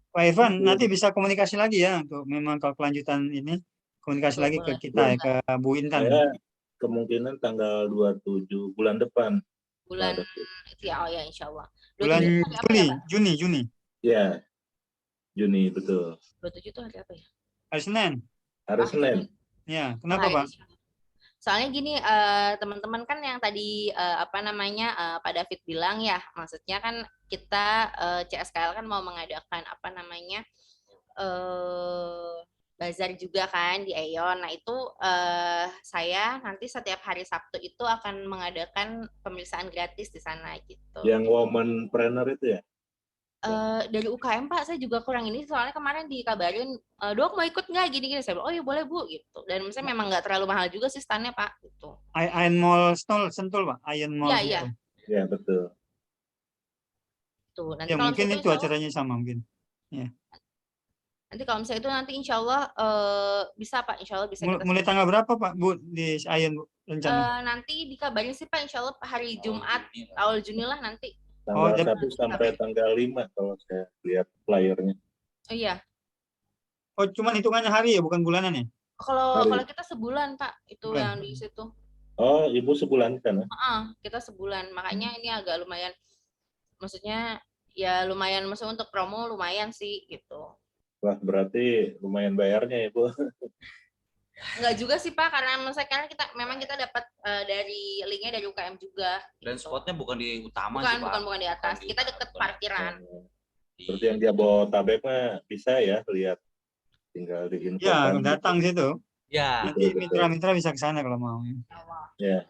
Speaker 1: Pak Irfan, nanti bisa komunikasi lagi ya untuk memang kalau kelanjutan ini komunikasi lagi ke kita ya, ke Bu Intan.
Speaker 2: Saya kemungkinan tanggal 27 bulan depan.
Speaker 5: Bulan ya insya Allah.
Speaker 1: Bulan Juni.
Speaker 2: Ya, Juni betul.
Speaker 5: 27 itu hari apa ya?
Speaker 1: Hari Senin.
Speaker 2: Hari Senin.
Speaker 1: Ya, kenapa Pak?
Speaker 5: Soalnya gini, teman-teman kan yang tadi Pak David bilang ya, maksudnya kan kita CSKL kan mau mengadakan bazar juga kan di Aeon. Nah itu saya nanti setiap hari Sabtu itu akan mengadakan pemeriksaan gratis di sana gitu.
Speaker 2: Yang womanpreneur itu ya?
Speaker 5: Dari UKM Pak, saya juga kurang ini, soalnya kemarin dikabarin, Dok mau ikut nggak gini-gini, saya bilang oh iya boleh Bu gitu, dan misalnya memang nggak terlalu mahal juga sih stand-nya Pak gitu.
Speaker 1: Iron Mall Sentul Pak, Iron Mall.
Speaker 5: Iya.
Speaker 2: Ya betul.
Speaker 5: Tuh, nanti
Speaker 1: ya mungkin itu acaranya sama mungkin. Ya.
Speaker 5: Nanti kalau misalnya itu nanti insya Allah bisa Pak, insya Allah bisa.
Speaker 1: Mulai tanggal berapa Pak Bu di Iron rencana?
Speaker 5: Nanti dikabarin sih Pak, insya Allah hari Jumat awal Juni lah nanti.
Speaker 2: Tanggal 1 sampai tanggal 5 kalau saya lihat flyernya.
Speaker 5: Oh iya.
Speaker 1: Oh cuman hitungannya hari ya, bukan bulanan ya?
Speaker 5: Kalau kita sebulan Pak, itu yang di situ.
Speaker 2: Oh Ibu sebulan kan?
Speaker 5: Kita sebulan, makanya ini agak lumayan, maksudnya ya lumayan, maksudnya untuk promo lumayan sih gitu.
Speaker 2: Wah berarti lumayan bayarnya ya Bu.
Speaker 5: Enggak juga sih Pak, karena misalkan kita dapat dari linknya dari UKM juga.
Speaker 6: Dan spotnya bukan di utama
Speaker 5: sih
Speaker 6: Pak.
Speaker 5: Bukan di atas, kita deket parkiran.
Speaker 2: Berarti yang Jabodetabek mah bisa ya lihat, tinggal diinfokan.
Speaker 1: Ya datang situ.
Speaker 6: Ya.
Speaker 1: Nanti mitra-mitra bisa ke sana kalau mau.
Speaker 2: Ya.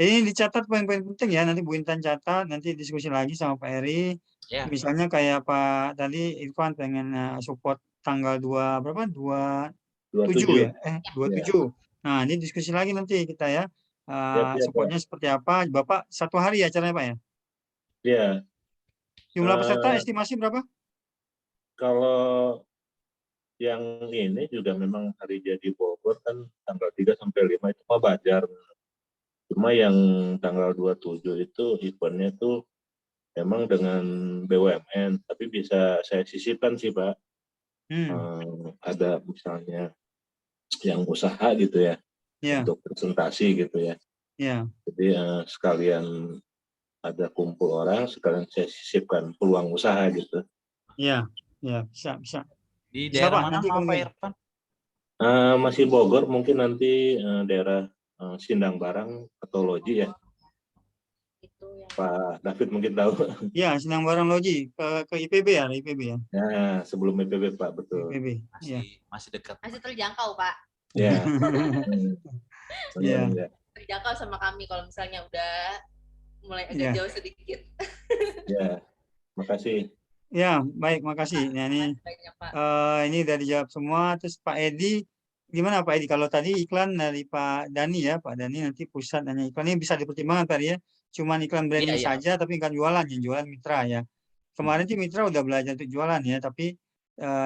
Speaker 1: Ini dicatat poin-poin penting ya, nanti Bu Intan catat, nanti diskusi lagi sama Pak Eri.
Speaker 6: Ya.
Speaker 1: Misalnya kayak Pak tadi Irfan pengen support tanggal 27 ya? 27. Nah, ini diskusi lagi nanti kita ya. Supportnya seperti apa? Bapak 1 hari ya acaranya Pak ya?
Speaker 2: Iya.
Speaker 1: Jumlah peserta estimasi berapa?
Speaker 2: Kalau yang ini juga memang hari jadi Bogor kan tanggal 3 sampai 5 itu Pak Bajar. Cuma yang tanggal 27 itu eventnya tuh memang dengan BUMN, tapi bisa saya sisipkan sih Pak. Ada misalnya yang usaha gitu ya, untuk presentasi gitu ya. Jadi sekalian ada kumpul orang, sekalian saya sisipkan peluang usaha gitu.
Speaker 1: Iya, bisa.
Speaker 6: Di daerah mana Pak Irfan?
Speaker 2: Masih Bogor, mungkin nanti daerah Sindang Barang atau Loji ya.
Speaker 5: Itu yang
Speaker 2: Pak David mungkin tahu.
Speaker 1: Ya, Senang Barang Loji ke IPB ya, IPB ya,
Speaker 2: Ya, sebelum PPB Pak, betul.
Speaker 1: IPB. Ya.
Speaker 6: masih dekat.
Speaker 5: Masih terjangkau, Pak.
Speaker 2: Ya.
Speaker 1: Iya.
Speaker 2: Ya.
Speaker 5: Terjangkau sama kami kalau misalnya udah mulai agak
Speaker 1: Iya.
Speaker 5: jauh sedikit.
Speaker 2: Ya. Makasih.
Speaker 1: Ya, baik, makasih. Nah, ini
Speaker 5: Banyak, Pak.
Speaker 1: ini udah dijawab semua. Terus Pak Edi, gimana Pak Edi? Kalau tadi iklan dari Pak Dani ya, Pak Dani nanti pusat hanya iklan ini bisa dipertimbangkan tadi ya. Cuman iklan branding
Speaker 6: Iya.
Speaker 1: saja, tapi nggak jualan, yang jualan mitra ya. Kemarin sih mitra udah belajar untuk jualan ya, tapi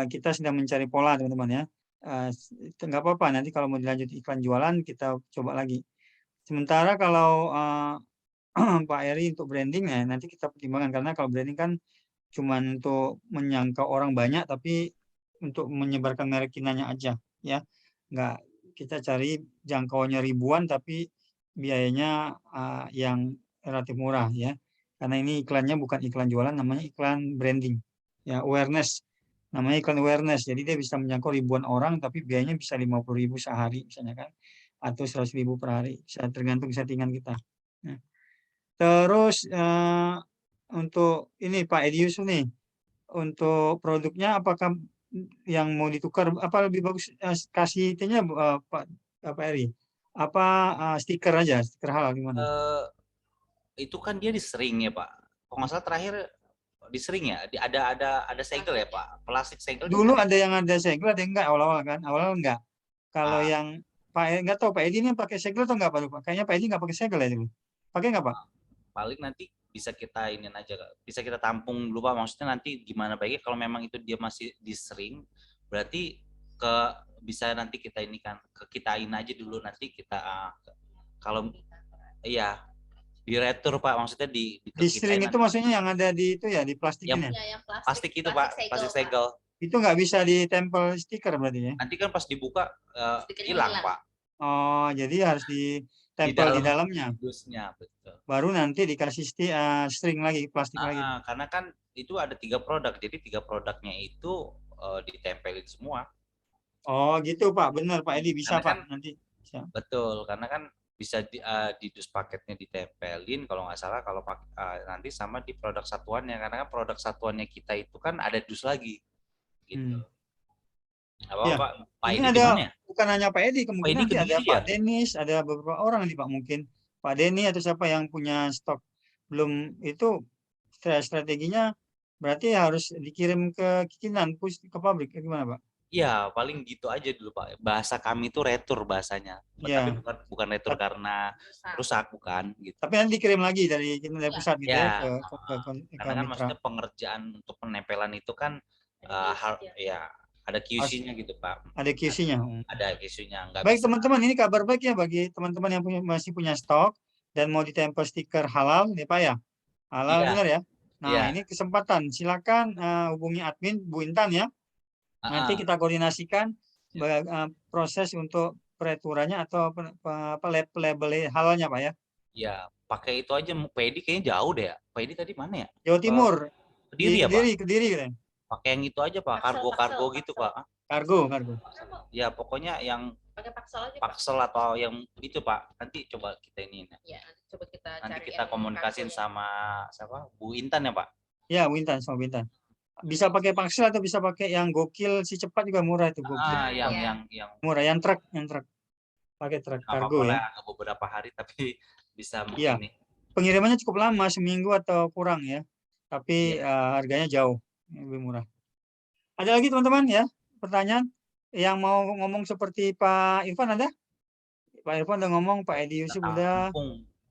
Speaker 1: kita sedang mencari pola teman-teman ya. Nggak apa-apa, nanti kalau mau dilanjut iklan jualan kita coba lagi. Sementara kalau Pak Eri untuk branding ya, nanti kita pertimbangkan karena kalau branding kan cuman untuk menyangkau orang banyak, tapi untuk menyebarkan merek Kinanya aja ya, nggak kita cari jangkauannya ribuan tapi biayanya yang relatif murah ya, karena ini iklannya bukan iklan jualan, namanya iklan branding ya, awareness, namanya iklan awareness, jadi dia bisa menjangkau ribuan orang tapi biayanya bisa 50.000 sehari misalnya kan, atau 100.000 per hari, bisa tergantung settingan kita. Nah, terus untuk ini Pak Edi Yusuf nih, untuk produknya apakah yang mau ditukar apa lebih bagus kasih itunya Pak Eri? Apa stiker aja, stiker halal gimana?
Speaker 6: Itu kan dia disering ya Pak. Kalau nggak salah terakhir disering ya. Ada segel ya Pak. Plastik segel.
Speaker 1: Dulu ada yang ada segel, ada yang enggak awal-awal kan? Awal enggak. Kalau yang Pak Edi nggak tahu Pak Edi ini pakai segel atau enggak Pak? Kayaknya Pak Edi nggak pakai segel ya dulu. Pakai nggak Pak?
Speaker 6: Paling nanti bisa kita ini aja, bisa kita tampung dulu Pak. Maksudnya nanti gimana baiknya kalau memang itu dia masih disering, berarti bisa nanti kita ini kan kitain aja dulu, nanti kita kalau iya diretur Pak, maksudnya di
Speaker 1: sering itu maksudnya yang ada di itu ya, di plastikin ya?
Speaker 5: Yang
Speaker 6: plastik itu Pak, plastik segel.
Speaker 1: Itu nggak bisa ditempel stiker berarti ya?
Speaker 6: Nanti kan pas dibuka hilang Pak.
Speaker 1: Oh, jadi harus ditempel di dalamnya.
Speaker 6: Dusnya, betul.
Speaker 1: Baru nanti dikasih string lagi, plastik lagi.
Speaker 6: Karena kan itu ada 3 produk, jadi 3 produknya itu ditempelin semua.
Speaker 1: Oh gitu Pak, benar Pak Edi bisa
Speaker 6: Karena
Speaker 1: Pak nanti. Bisa.
Speaker 6: Betul, karena kan bisa di dus paketnya ditempelin kalau nggak salah, kalau nanti sama di produk satuannya, karena kan produk satuannya kita itu kan ada dus lagi gitu. Apa
Speaker 1: Ya.
Speaker 6: Pak
Speaker 1: Ini
Speaker 6: Edi
Speaker 1: ada
Speaker 6: dimana ya?
Speaker 1: bukan hanya Pak Edi, kemungkinan nanti ada
Speaker 6: Kediri
Speaker 1: Pak
Speaker 6: ya?
Speaker 1: Denis, ada beberapa orang nih Pak, mungkin Pak Denny atau siapa yang punya stok belum itu, strateginya berarti harus dikirim ke kikinan, ke pabrik, gimana Pak?
Speaker 6: Iya, paling gitu aja dulu Pak. Bahasa kami itu retur bahasanya.
Speaker 1: Ya.
Speaker 6: Tapi bukan retur karena rusak, bukan gitu.
Speaker 1: Tapi nanti dikirim lagi dari pusat gitu ya, ke
Speaker 6: karena kan maksudnya pengerjaan untuk penempelan itu kan ada QC-nya gitu Pak.
Speaker 1: Ada QC-nya.
Speaker 6: Ada QC-nya.
Speaker 1: Baik teman-teman, ini kabar baik ya bagi teman-teman yang masih punya stok dan mau ditempel stiker halal ya Pak ya. Halal benar ya. Nah ini kesempatan, silakan hubungi admin Bu Intan ya. Nanti kita koordinasikan proses untuk pereturannya atau label halalnya Pak ya.
Speaker 6: Iya, pakai itu aja. Pedi kayaknya jauh deh ya. Pedi tadi mana ya?
Speaker 1: Jawa Timur.
Speaker 6: Kediri ya Pak?
Speaker 1: Kediri kan.
Speaker 6: Pakai yang itu aja Pak, kargo gitu Pak.
Speaker 1: Kargo.
Speaker 6: Ya pokoknya yang
Speaker 5: pakai paksel aja.
Speaker 6: Paksel atau yang itu Pak. Nanti coba kita ini.
Speaker 5: Ya, coba kita
Speaker 6: nanti kita komunikasiin sama siapa? Bu Intan ya Pak?
Speaker 1: Ya, Bu Intan sama Bu Intan. Bisa pakai paksel atau bisa pakai yang gokil si cepat juga murah itu gokil.
Speaker 6: Yang
Speaker 1: murah, yang truk. Pakai truk kargo ya.
Speaker 6: Beberapa hari tapi bisa mungkin.
Speaker 1: Iya. Pengirimannya cukup lama, seminggu atau kurang ya. Tapi harganya jauh lebih murah. Ada lagi teman-teman ya pertanyaan yang mau ngomong seperti Pak Irfan ada? Pak Irfan udah ngomong, Pak Edi Yusuf udah,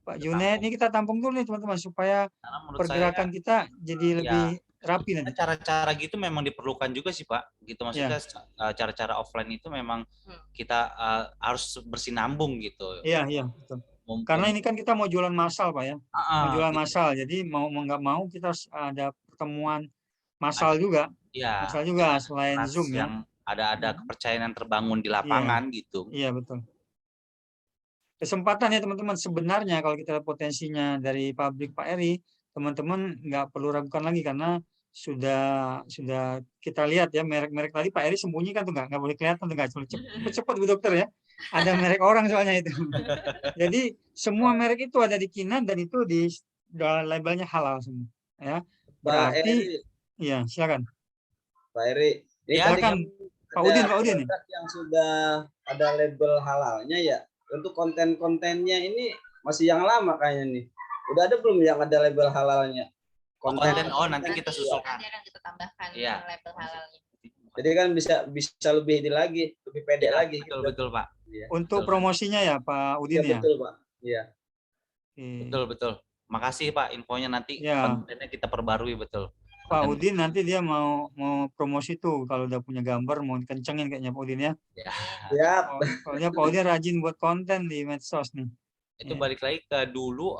Speaker 1: Pak Junet. Ini kita tampung dulu nih teman-teman supaya pergerakan kita jadi lebih rapi nanti.
Speaker 6: Cara-cara gitu memang diperlukan juga sih Pak. Gitu maksudnya cara-cara offline itu memang kita harus bersinambung gitu.
Speaker 1: Iya betul. Karena ini kan kita mau jualan massal Pak ya. Mau jualan massal. Jadi mau nggak mau kita harus ada pertemuan massal juga.
Speaker 6: Iya.
Speaker 1: Massal juga selain Zoom ya.
Speaker 6: Yang ada kepercayaan yang terbangun di lapangan gitu.
Speaker 1: Iya betul. Kesempatan ya teman-teman, sebenarnya kalau kita lihat potensinya dari pabrik Pak Eri, teman-teman nggak perlu ragukan lagi karena sudah kita lihat ya merek-merek tadi Pak Eri sembunyikan tuh nggak boleh kelihatan tuh, nggak cepat Bu Dokter ya, ada merek orang soalnya itu. Jadi semua merek itu ada di Kinan dan itu labelnya halal semua. Ya,
Speaker 7: Pak
Speaker 1: berarti,
Speaker 7: Eri,
Speaker 1: ya silakan.
Speaker 7: Pak Eri, ini
Speaker 6: Ya.
Speaker 7: tadi
Speaker 1: Silakan,
Speaker 7: kan
Speaker 1: Pak Udin,
Speaker 7: ada
Speaker 1: Pak Udin.
Speaker 7: produk yang sudah ada label halalnya ya. Untuk konten-kontennya ini masih yang lama kayaknya nih. Udah ada belum yang ada label halalnya?
Speaker 6: Konten, nanti
Speaker 5: Berarti
Speaker 6: kita susulkan.
Speaker 5: nanti akan kita tambahkan
Speaker 6: Iya.
Speaker 5: label halalnya.
Speaker 7: Jadi kan bisa lebih ini lagi, lebih pede
Speaker 6: Ya,
Speaker 7: lagi.
Speaker 6: betul
Speaker 7: gitu.
Speaker 6: betul Pak.
Speaker 7: Iya.
Speaker 1: Untuk
Speaker 6: Betul.
Speaker 1: promosinya ya Pak
Speaker 7: Iya,
Speaker 1: Udin ya.
Speaker 7: betul Pak. Iya.
Speaker 1: Oke.
Speaker 6: Betul betul. Makasih Pak infonya, nanti
Speaker 1: Ya.
Speaker 6: kontennya kita perbarui betul.
Speaker 1: Pak
Speaker 6: Konten-
Speaker 1: Udin nanti dia mau promosi tuh kalau udah punya gambar mau kencengin kayaknya Pak Udin ya.
Speaker 6: Ya.
Speaker 7: Siap.
Speaker 1: Soalnya Pak Udin rajin buat konten di medsos nih.
Speaker 6: Itu
Speaker 1: Iya.
Speaker 6: balik lagi ke dulu,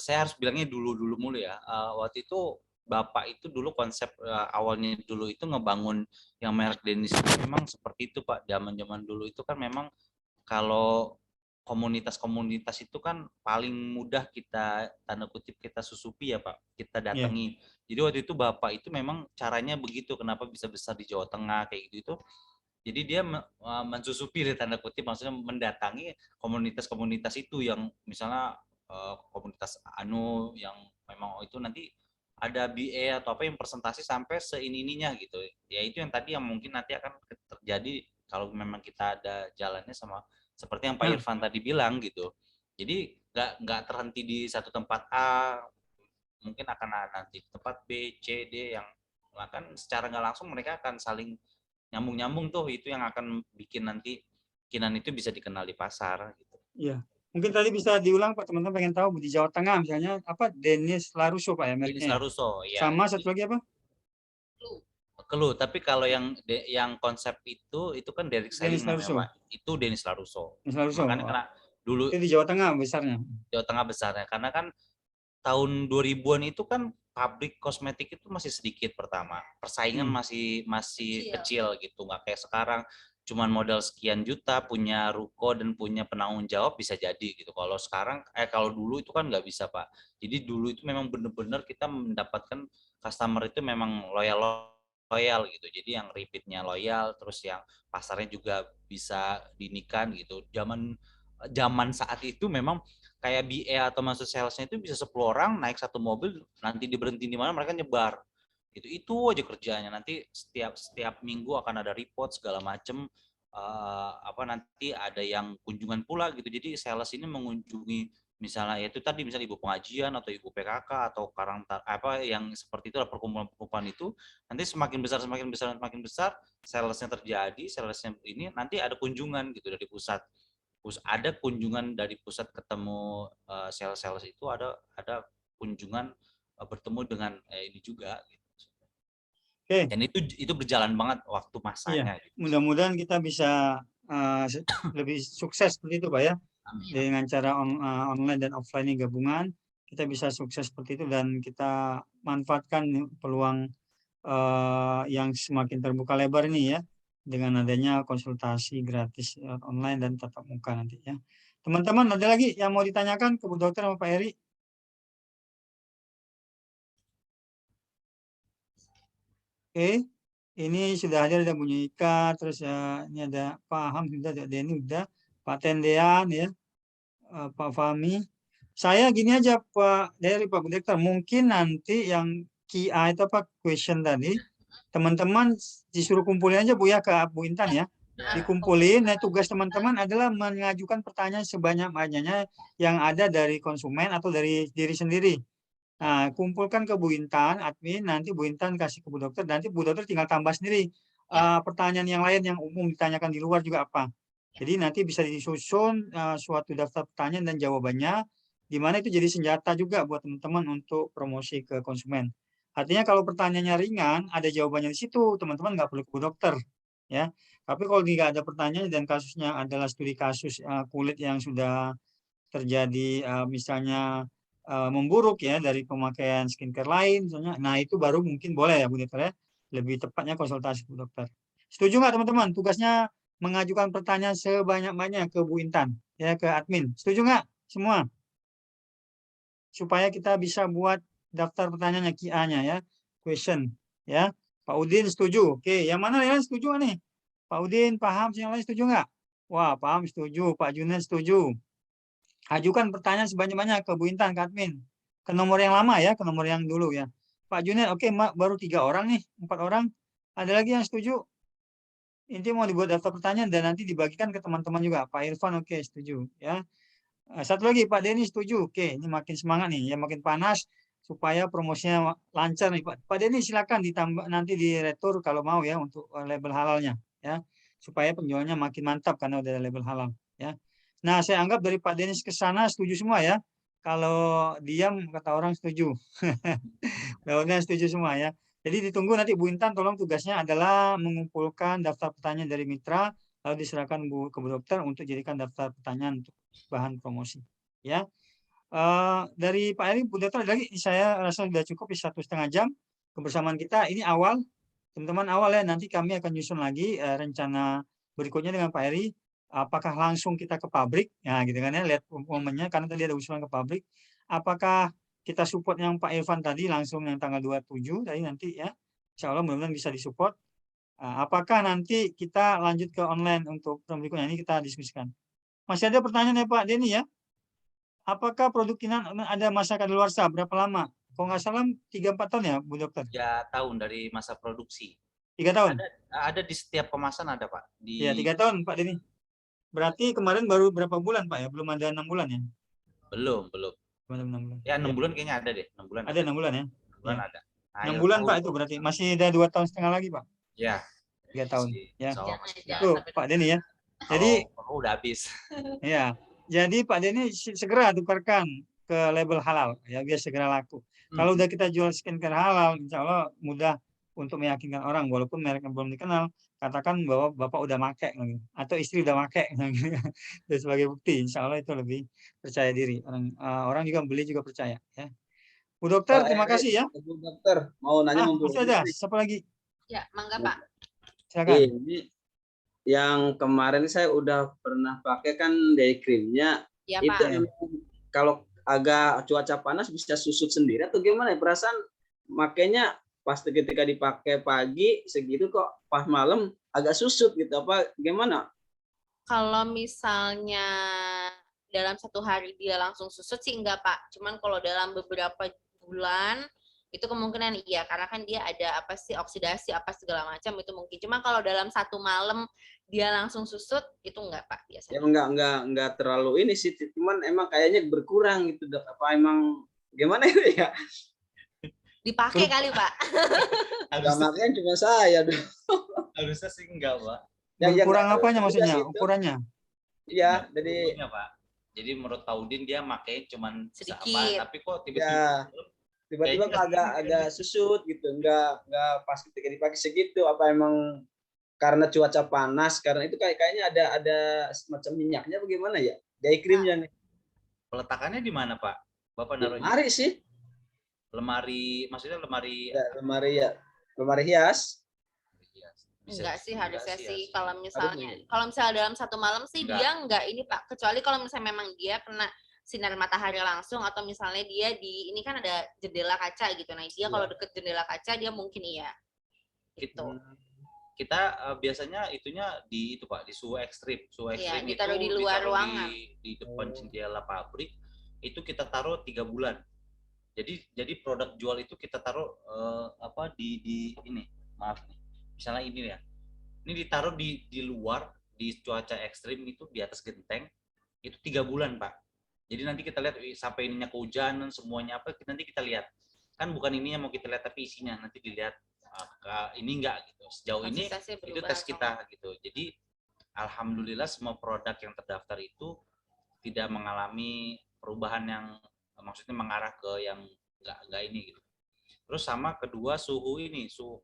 Speaker 6: saya harus bilangnya dulu mulu ya. Waktu itu Bapak itu dulu konsep awalnya dulu itu ngebangun yang merek Denis itu memang seperti itu Pak. Zaman-zaman dulu itu kan memang kalau komunitas-komunitas itu kan paling mudah kita tanda kutip kita susupi ya Pak, kita datangi. Jadi waktu itu Bapak itu memang caranya begitu, kenapa bisa besar di Jawa Tengah kayak gitu itu. Jadi dia mensusupi di tanda kutip, maksudnya mendatangi komunitas-komunitas itu yang misalnya komunitas yang memang itu nanti ada BA atau apa yang presentasi sampai seininya gitu. Ya itu yang tadi yang mungkin nanti akan terjadi kalau memang kita ada jalannya sama seperti yang Pak Irfan tadi bilang gitu. Jadi nggak terhenti di satu tempat A, mungkin akan ada nanti tempat B, C, D yang akan secara nggak langsung mereka akan saling nyambung tuh, itu yang akan bikin nanti Kinan itu bisa dikenal di pasar gitu.
Speaker 1: Iya. Mungkin tadi bisa diulang Pak, teman-teman pengen tahu di Jawa Tengah misalnya apa Denis Larusso Pak ya
Speaker 6: Denis
Speaker 1: mereknya.
Speaker 6: Larusso ya.
Speaker 1: Sama satu lagi apa?
Speaker 6: Clue, tapi kalau yang konsep itu kan Derek Saling
Speaker 1: Larusso.
Speaker 6: namanya Pak. Itu Denis Larusso.
Speaker 1: Denis Larusso.
Speaker 6: Makanya karena dulu
Speaker 1: itu di Jawa Tengah besarnya.
Speaker 6: Jawa Tengah besarnya karena kan tahun 2000-an itu kan pabrik kosmetik itu masih sedikit pertama. Persaingan masih kecil gitu, nggak kayak sekarang cuman modal sekian juta punya ruko dan punya penanggung jawab bisa jadi gitu. Kalau sekarang kalau dulu itu kan nggak bisa Pak. Jadi dulu itu memang benar-benar kita mendapatkan customer itu memang loyal gitu. Jadi yang repeatnya loyal, terus yang pasarnya juga bisa dinikan gitu. Zaman saat itu memang kayak BA atau masuk salesnya itu bisa 10 orang naik satu mobil, nanti diberhenti di mana mereka nyebar. Itu aja kerjanya. Nanti setiap minggu akan ada report segala macem. Nanti ada yang kunjungan pula gitu. Jadi sales ini mengunjungi misalnya itu tadi misalnya ibu pengajian atau ibu PKK atau yang seperti itu, perkumpulan itu nanti semakin besar salesnya terjadi, salesnya ini nanti ada kunjungan gitu dari pusat. Ada kunjungan dari pusat ketemu sales itu ada kunjungan bertemu dengan ini juga gitu.
Speaker 1: Oke.
Speaker 6: Dan itu berjalan banget waktu masanya.
Speaker 1: Iya. Mudah-mudahan kita bisa lebih sukses seperti itu Pak ya.
Speaker 6: Amin.
Speaker 1: Dengan cara online dan offline ini gabungan kita bisa sukses seperti itu dan kita manfaatkan peluang yang semakin terbuka lebar ini ya dengan adanya konsultasi gratis online dan tatap muka nanti ya. Teman-teman ada lagi yang mau ditanyakan ke Bu Dokter sama Pak Eri? Oke, ini sudah ada Bu Ika, terus ini ada Pak Ham sudah, ada Denny udah, Pak Tendean ya, Pak Fahmi. Saya gini aja Pak dari Pak Bu Dokter, mungkin nanti yang QA itu apa question tadi, teman-teman disuruh kumpulin aja Bu ya ke Bu Intan ya. Dikumpulin, nah tugas teman-teman adalah mengajukan pertanyaan sebanyak-banyaknya yang ada dari konsumen atau dari diri sendiri. Nah, kumpulkan ke Bu Intan, admin, nanti Bu Intan kasih ke Bu Dokter, nanti Bu Dokter tinggal tambah sendiri pertanyaan yang lain yang umum ditanyakan di luar juga apa. Jadi nanti bisa disusun suatu daftar pertanyaan dan jawabannya, di mana itu jadi senjata juga buat teman-teman untuk promosi ke konsumen. Artinya kalau pertanyaannya ringan, ada jawabannya di situ, teman-teman nggak perlu ke Bu Dokter. Ya, tapi kalau nggak ada pertanyaan dan kasusnya adalah studi kasus kulit yang sudah terjadi misalnya memburuk ya dari pemakaian skincare lain, misalnya, nah itu baru mungkin boleh ya Bu Dokter ya, lebih tepatnya konsultasi Bu Dokter. Setuju nggak teman-teman? Tugasnya mengajukan pertanyaan sebanyak-banyaknya ke Bu Intan ya, ke admin. Setuju nggak semua? Supaya kita bisa buat daftar pertanyaannya QA-nya ya, question ya. Pak Udin setuju. Oke, yang mana yang setuju nih? Pak Udin, paham, yang lain setuju nggak? Wah, paham, setuju. Pak Junet setuju. Ajukan pertanyaan sebanyak-banyak ke Bu Intan, ke admin. ke nomor yang lama ya, ke nomor yang dulu ya. Pak Junet, oke, Mak, baru 3 orang nih, 4 orang. Ada lagi yang setuju? Intinya mau dibuat daftar pertanyaan dan nanti dibagikan ke teman-teman juga. Pak Irfan, oke, setuju ya. Satu lagi, Pak Denny setuju. Oke, ini makin semangat nih, ya makin panas supaya promosinya lancar nih, Pak. Pak Denny silakan ditambah nanti diretur kalau mau ya untuk label halalnya ya. Supaya penjualnya makin mantap karena udah ada label halal ya. Nah, saya anggap dari Pak Denny ke sana setuju semua ya. Kalau diam kata orang setuju. Mudah-mudahan setuju semua ya. Jadi ditunggu nanti Bu Intan, tolong tugasnya adalah mengumpulkan daftar pertanyaan dari mitra, lalu diserahkan ke Bu Dokter untuk jadikan daftar pertanyaan untuk bahan promosi. Ya, dari Pak Eri, Bu Dokter lagi, saya rasa sudah cukup di 1,5 jam kebersamaan kita. Ini awal, teman-teman awal ya. Nanti kami akan nyusun lagi rencana berikutnya dengan Pak Eri. Apakah langsung kita ke pabrik? Ya, gitu kan ya. Lihat momennya, karena tadi ada usulan ke pabrik. Apakah kita support yang Pak Irfan tadi langsung yang tanggal 27 tadi nanti ya. Insya Allah mudah-mudahan bisa disupport. Apakah nanti kita lanjut ke online untuk berikutnya, ini kita diskusikan. Masih ada pertanyaan ya Pak Denny ya? Apakah produk Kinan ada masa kadaluarsa berapa lama? Kalau nggak salah 3-4 tahun ya Bu Dokter?
Speaker 6: 3 tahun dari masa produksi.
Speaker 1: 3 tahun?
Speaker 6: Ada di setiap kemasan ada Pak.
Speaker 1: Ya 3 tahun Pak Denny. Berarti kemarin baru berapa bulan Pak ya? Belum ada 6 bulan ya?
Speaker 6: Belum.
Speaker 1: Belum 6 bulan.
Speaker 6: Ya 6 bulan kayaknya ada deh. 6 bulan.
Speaker 1: Ada 6 bulan ya?
Speaker 6: 6 bulan
Speaker 1: Ya.
Speaker 6: ada.
Speaker 1: 6 bulan Pak itu berarti. Masih ada 2 tahun setengah lagi Pak?
Speaker 6: Ya.
Speaker 1: 3 tahun. Ya.
Speaker 6: Ya.
Speaker 1: Tuh Pak Denny ya. Jadi
Speaker 6: udah habis.
Speaker 1: ya. Jadi Pak Denny segera tukarkan ke label halal ya biar segera laku. Kalau udah kita jual skincare halal, insya Allah mudah untuk meyakinkan orang walaupun mereknya belum dikenal, katakan bahwa Bapak udah make atau istri udah make dan sebagai bukti, insya Allah itu lebih percaya diri. Orang juga beli juga percaya ya. Bu Dokter, terima kasih ya.
Speaker 7: Bu Dokter, mau nanya
Speaker 1: Masih ada, siapa lagi?
Speaker 5: Ya, mangga Pak.
Speaker 1: Silakan.
Speaker 7: Ini yang kemarin saya udah pernah pakai kan day creamnya.
Speaker 5: Ya,
Speaker 7: Itu
Speaker 5: Pak.
Speaker 7: kalau agak cuaca panas bisa susut sendiri atau gimana ya? Perasaan makanya pas ketika dipakai pagi segitu kok pas malam agak susut gitu apa gimana?
Speaker 5: Kalau misalnya dalam 1 hari dia langsung susut sih enggak Pak. Cuman kalau dalam beberapa bulan itu kemungkinan iya, karena kan dia ada apa sih oksidasi apa segala macam itu mungkin. Cuma kalau dalam 1 malam dia langsung susut itu enggak Pak biasanya.
Speaker 7: Ya enggak terlalu ini sih, cuman emang kayaknya berkurang gitu Dok. Apa emang gimana itu ya?
Speaker 5: Dipakai kali Pak.
Speaker 7: Enggak makanya cuma saya Dok.
Speaker 6: Harusnya sih enggak Pak.
Speaker 1: Kurang apanya maksudnya? Ukurannya?
Speaker 7: Iya, jadi
Speaker 6: Pak. Jadi menurut Taudin dia makanya cuman
Speaker 5: sedikit,
Speaker 6: tapi kok tiba-tiba
Speaker 7: agak susut gitu, enggak pas ketika dipakai segitu. Apa emang karena cuaca panas, karena itu kayaknya ada semacam minyaknya bagaimana ya? Day creamnya nih.
Speaker 6: Peletakannya di mana Pak? Bapak naruhnya?
Speaker 7: Lemari sih.
Speaker 6: Lemari, maksudnya lemari
Speaker 7: Ya, lemari hias.
Speaker 5: Enggak sih harusnya sih kalau misalnya dalam 1 malam sih dia enggak ini Pak, kecuali kalau misalnya memang dia kena sinar matahari langsung atau misalnya dia di ini kan ada jendela kaca gitu. Nah, dia kalau deket jendela kaca dia mungkin iya. Gitu.
Speaker 6: Kita biasanya itunya di itu Pak, di suhu ekstrim. Suhu ekstrim itu
Speaker 5: ditaruh di luar ruangan.
Speaker 6: Di depan jendela pabrik itu kita taruh 3 bulan. Jadi produk jual itu kita taruh di ini. Maaf nih. Misalnya ini ya, ini ditaruh di luar di cuaca ekstrim itu di atas genteng itu 3 bulan Pak. Jadi nanti kita lihat sampai ininya kehujanan semuanya apa nanti kita lihat kan bukan ininya mau kita lihat tapi isinya nanti dilihat ini enggak gitu sejauh ini itu tes kita gitu. Jadi alhamdulillah semua produk yang terdaftar itu tidak mengalami perubahan yang maksudnya mengarah ke yang enggak ini gitu. Terus sama kedua suhu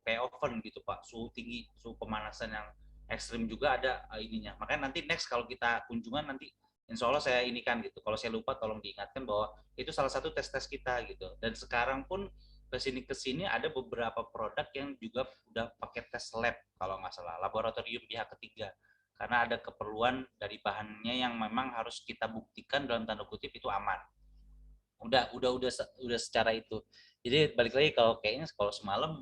Speaker 6: kayak oven gitu Pak, suhu tinggi, suhu pemanasan yang ekstrim juga ada ininya. Makanya nanti next kalau kita kunjungan nanti insya Allah saya inikan gitu. Kalau saya lupa tolong diingatkan bahwa itu salah satu tes kita gitu. Dan sekarang pun kesini ada beberapa produk yang juga udah pakai tes lab kalau nggak salah, laboratorium pihak ketiga. Karena ada keperluan dari bahannya yang memang harus kita buktikan dalam tanda kutip itu aman. Udah secara itu. Jadi balik lagi kalau semalam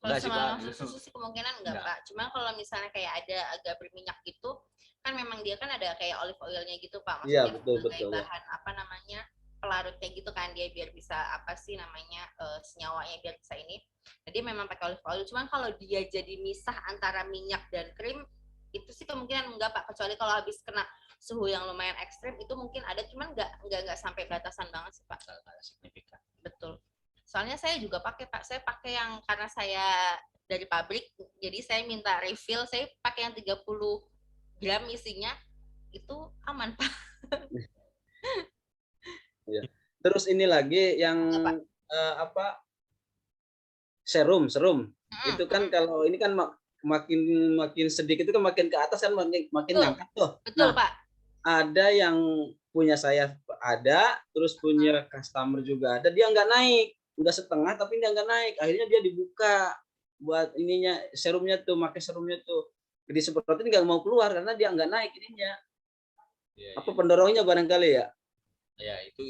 Speaker 5: enggak sih Pak. Susu sih kemungkinan enggak Pak. Cuma kalau misalnya kayak ada agak berminyak gitu, kan memang dia kan ada kayak olive oilnya gitu Pak. Maksudnya
Speaker 7: Iya, betul.
Speaker 5: bahan apa namanya? pelarutnya gitu kan dia biar bisa apa sih namanya senyawanya biar bisa ini. Jadi memang pakai olive oil. Cuman kalau dia jadi misah antara minyak dan krim itu sih kemungkinan enggak Pak, kecuali kalau habis kena suhu yang lumayan ekstrim itu mungkin ada, cuman enggak sampai batasan banget sih Pak.
Speaker 6: Nggak signifikan.
Speaker 5: Betul. Soalnya saya juga pakai Pak, saya pakai yang karena saya dari pabrik, jadi saya minta refill, saya pakai yang 30 gram isinya, itu aman Pak.
Speaker 7: Terus ini lagi yang apa serum itu kan kalau ini kan makin sedikit itu kan makin ke atas kan makin
Speaker 5: Betul.
Speaker 7: ngangkat tuh.
Speaker 5: Betul
Speaker 7: Nah,
Speaker 5: Pak.
Speaker 7: ada yang punya saya ada, terus punya customer juga ada, dia nggak naik, udah setengah tapi dia nggak naik, akhirnya dia dibuka buat ininya serumnya tuh, pakai serumnya tuh disemprotin nggak mau keluar karena dia nggak naik ininya.
Speaker 6: Ya,
Speaker 7: Apa pendorongnya barangkali ya?
Speaker 6: ya itu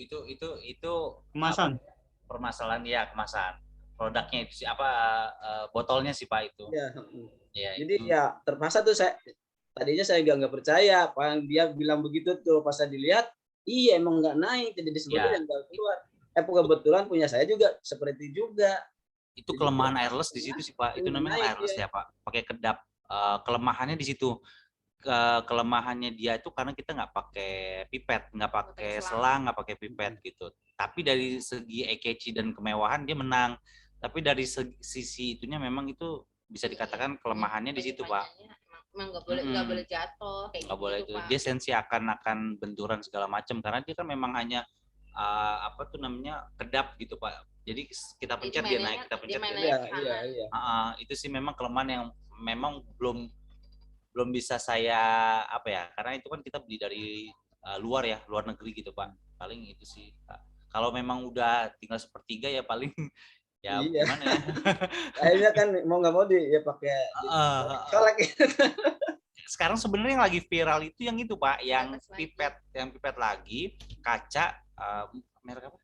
Speaker 1: Kemasan.
Speaker 6: permasalahan ya kemasan produknya itu sih apa botolnya sih Pak itu.
Speaker 7: Ya.
Speaker 6: Ya,
Speaker 7: Jadi
Speaker 6: itu.
Speaker 7: ya terpaksa tuh tadinya saya nggak percaya apa yang dia bilang begitu tuh, pas saya dilihat iya emang nggak naik, jadi disebutnya yang nggak keluar. Kebetulan punya saya juga seperti juga.
Speaker 6: Itu kelemahan airless di situ sih Pak. Itu namanya
Speaker 7: Naik,
Speaker 6: airless ya Pak. Pakai kedap. Kelemahannya di situ. Kelemahannya dia itu karena kita nggak pakai pipet, nggak pakai selang, nggak pakai pipet gitu. Tapi dari segi EKC dan kemewahan dia menang. Tapi dari sisi itunya memang itu bisa dikatakan kelemahannya di situ Pak.
Speaker 5: Emang nggak boleh jatuh kayak
Speaker 6: Nggak boleh
Speaker 5: gitu,
Speaker 6: itu.
Speaker 5: Pak.
Speaker 6: Dia sensi akan benturan segala macam karena dia kan memang hanya apa tuh namanya kedap gitu Pak. Jadi kita pencet dia naik, kita pencet dia naik.
Speaker 7: Iya.
Speaker 6: Itu sih memang kelemahan yang memang belum bisa saya apa ya, karena itu kan kita beli dari luar ya, luar negeri gitu Pak. Paling itu sih Pak. Kalau memang udah tinggal sepertiga ya paling ya gimana ya.
Speaker 7: Akhirnya kan mau nggak mau ya pakai kolek.
Speaker 6: Sekarang sebenarnya yang lagi viral itu yang itu Pak, yang pipet lagi kaca merek apa?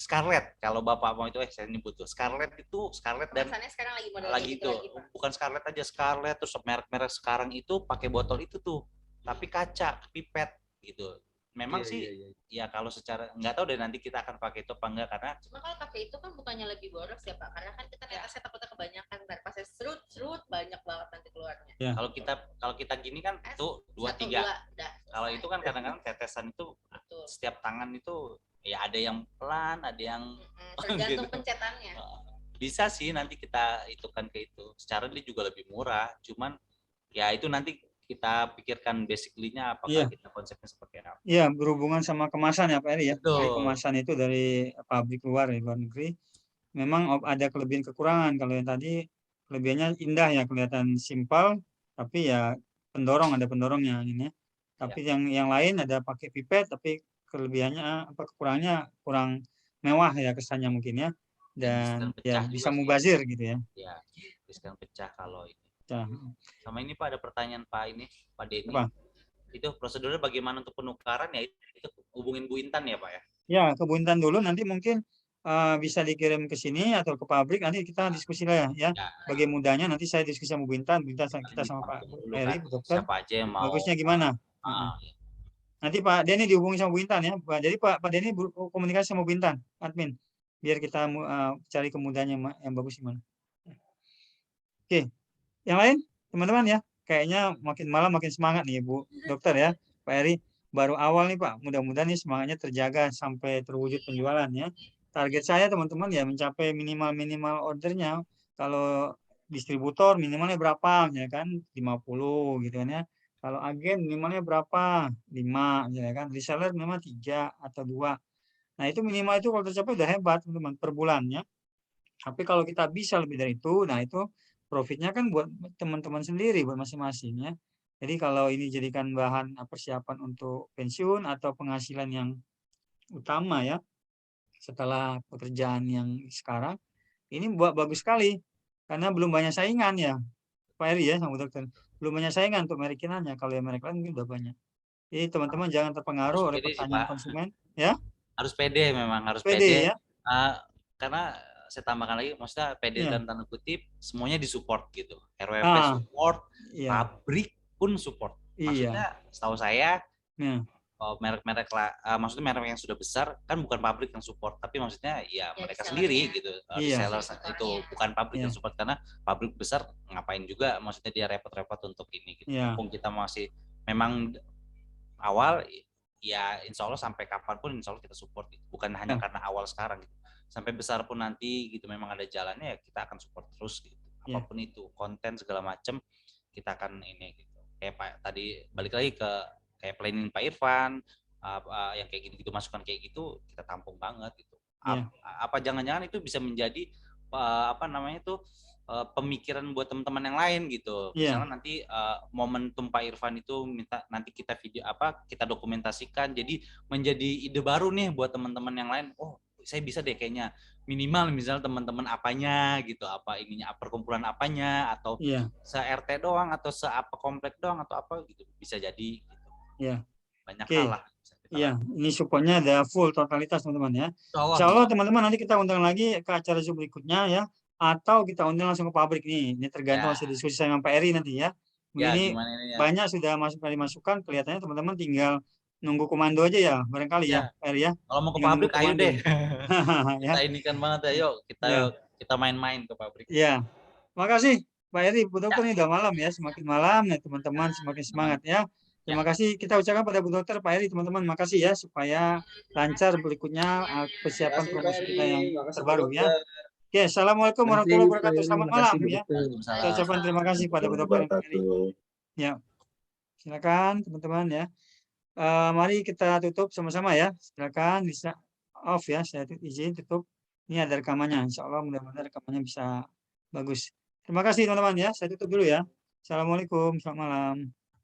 Speaker 6: Scarlett. Kalau Bapak mau itu saya nyebut tuh. Scarlett dan
Speaker 5: sekarang
Speaker 6: lagi itu. Bukan Scarlett aja, Scarlett terus merek-merek sekarang itu pakai botol itu tuh. Tapi kaca, pipet gitu. Memang sih ya kalau secara nggak tahu deh nanti kita akan pakai itu apa enggak karena
Speaker 5: cuma kalau pakai itu kan bukannya lebih boros ya Pak, karena kan kita saya takutnya kebanyakan ntar pas saya serut banyak banget nanti keluarnya.
Speaker 1: Ya.
Speaker 6: Kalau kita gini kan tuh 2-3. Kalau itu kan kadang-kadang tetesan itu setiap tangan itu ya ada yang pelan, ada yang
Speaker 5: tergantung pencetannya.
Speaker 6: Bisa sih nanti kita itukan ke itu. Secara dia juga lebih murah, cuman ya itu nanti kita pikirkan basically-nya apakah kita konsepnya seperti apa.
Speaker 1: Iya, berhubungan sama kemasan ya Pak Eri ya.
Speaker 6: Betul.
Speaker 1: Jadi kemasan itu dari pabrik luar negeri. Memang ada kelebihan kekurangan. Kalau yang tadi kelebihannya indah ya, kelihatan simpel, tapi ya ada pendorongnya ini. Tapi yang lain ada pakai pipet, tapi kelebihannya kekurangannya kurang mewah ya kesannya mungkin ya. Dan ya bisa mubazir gitu ya.
Speaker 6: Ya, bisa pecah kalau ini.
Speaker 1: Ya.
Speaker 6: Sama ini Pak ada pertanyaan Pak Denny.
Speaker 1: Apa?
Speaker 6: Itu prosedurnya bagaimana untuk penukaran ya itu hubungin Bu Intan ya Pak ya? Ya,
Speaker 1: ke Bu Intan dulu nanti mungkin bisa dikirim ke sini atau ke pabrik, nanti kita diskusi lah ya. Bagi mudahnya nanti saya diskusi sama Bu Intan, kita sama Pak Eri, Bu Dokter.
Speaker 6: Siapa aja yang mau.
Speaker 1: Bagusnya gimana? Nanti Pak Denny dihubungi sama Bu Intan ya. Jadi Pak Denny komunikasi sama Bu Intan, admin, biar kita cari kemudahannya yang bagus gimana. Oke. Yang lain teman-teman ya, kayaknya makin malam makin semangat nih Bu Dokter ya, Pak Eri. Baru awal nih Pak, mudah-mudahan nih semangatnya terjaga sampai terwujud penjualan ya. Target saya teman-teman ya mencapai minimal ordernya. Kalau distributor minimalnya berapa ya kan, 50 gitu kan ya. Kalau agen minimalnya berapa, 5 ya kan. Reseller minimal 3 atau 2. Nah itu minimal itu kalau tercapai udah hebat teman-teman per bulannya. Tapi kalau kita bisa lebih dari itu, nah itu profitnya kan buat teman-teman sendiri, buat masing-masing ya. Jadi kalau ini jadikan bahan persiapan untuk pensiun atau penghasilan yang utama ya, setelah pekerjaan yang sekarang, ini bagus sekali. Karena belum banyak saingan ya, Pak Eri ya, sama Dokter. Belum banyak saingan untuk merek kinanya. Kalau yang merek lain mungkin udah banyak. Jadi teman-teman jangan terpengaruh oleh pertanyaan konsumen. Ya?
Speaker 6: Harus pede memang, harus
Speaker 1: pede ya.
Speaker 6: Karena saya tambahkan lagi, maksudnya PD dan tanda kutip semuanya disupport gitu. RWP support, pabrik pun support. Maksudnya setahu saya merek-merek lah, maksudnya merek yang sudah besar kan bukan pabrik yang support, tapi maksudnya ya mereka sendiri gitu,
Speaker 1: Iya.
Speaker 6: reseller itu bukan pabrik yang
Speaker 1: Iya.
Speaker 6: support, karena pabrik besar ngapain juga, maksudnya dia repot-repot untuk ini gitu.
Speaker 1: Iya.
Speaker 6: Mumpung kita masih memang awal, ya insya Allah sampai kapanpun insya Allah kita support gitu. Bukan hanya
Speaker 1: Ya.
Speaker 6: karena awal sekarang gitu. Sampai besar pun nanti gitu memang ada jalannya, ya kita akan support terus gitu.
Speaker 1: Ya.
Speaker 6: Apapun itu, konten segala macam kita akan ini gitu. Kayak Pak tadi balik lagi ke kayak planning Pak Irfan, yang kayak gitu-gitu, masukan kayak gitu kita tampung banget gitu.
Speaker 1: Iya.
Speaker 6: Apa jangan-jangan itu bisa menjadi apa namanya tuh pemikiran buat teman-teman yang lain gitu.
Speaker 1: Iya.
Speaker 6: Misalnya nanti momentum Pak Irfan itu minta nanti kita video kita dokumentasikan, jadi menjadi ide baru nih buat teman-teman yang lain. Oh, saya bisa deh kayaknya minimal misalnya teman-teman apanya gitu, apa ininya, perkumpulan apanya, atau
Speaker 1: Iya.
Speaker 6: se-RT doang atau se-apa komplek doang atau apa gitu, bisa jadi gitu.
Speaker 1: Iya.
Speaker 6: Banyak
Speaker 1: Oke.
Speaker 6: hal lah.
Speaker 1: Iya, ini supportnya ada full totalitas teman-teman ya. Insya Allah teman-teman nanti kita undang lagi ke acara Zoom berikutnya ya, atau kita undang langsung ke pabrik nih. Ini tergantung hasil diskusi saya dengan Pak Eri nanti ya.
Speaker 6: Ya,
Speaker 1: Ini
Speaker 6: gimana ini ya?
Speaker 1: banyak sudah masukan, kelihatannya teman-teman tinggal nunggu komando aja ya, barangkali ya, Pak Eri ya.
Speaker 6: Kalau mau ke
Speaker 1: Tinggal
Speaker 6: pabrik
Speaker 1: nunggu
Speaker 6: ayo
Speaker 1: komando.
Speaker 6: deh.
Speaker 1: Ya.
Speaker 6: Kita inikan banget ya, yuk kita main-main ke pabrik.
Speaker 1: Iya. Makasih Pak Eri, Bu Dokter ini udah malam ya, semakin malam ya teman-teman semakin semangat ya. Terima kasih kita ucapkan pada Bu Dokter, Pak Eri, teman-teman makasih ya supaya lancar berikutnya persiapan promosi kita yang terbaru ya. Oke, assalamualaikum warahmatullahi wabarakatuh. Selamat malam ya. Saya ucapkan terima kasih pada Bu Dokter dan Pak Eri. Ya, silakan teman-teman ya. Mari kita tutup sama-sama ya. Silakan bisa off ya. Saya izin tutup. Ini ada rekamannya. Insya Allah mudah-mudahan rekamannya bisa bagus. Terima kasih teman-teman ya. Saya tutup dulu ya. Assalamualaikum. Selamat malam.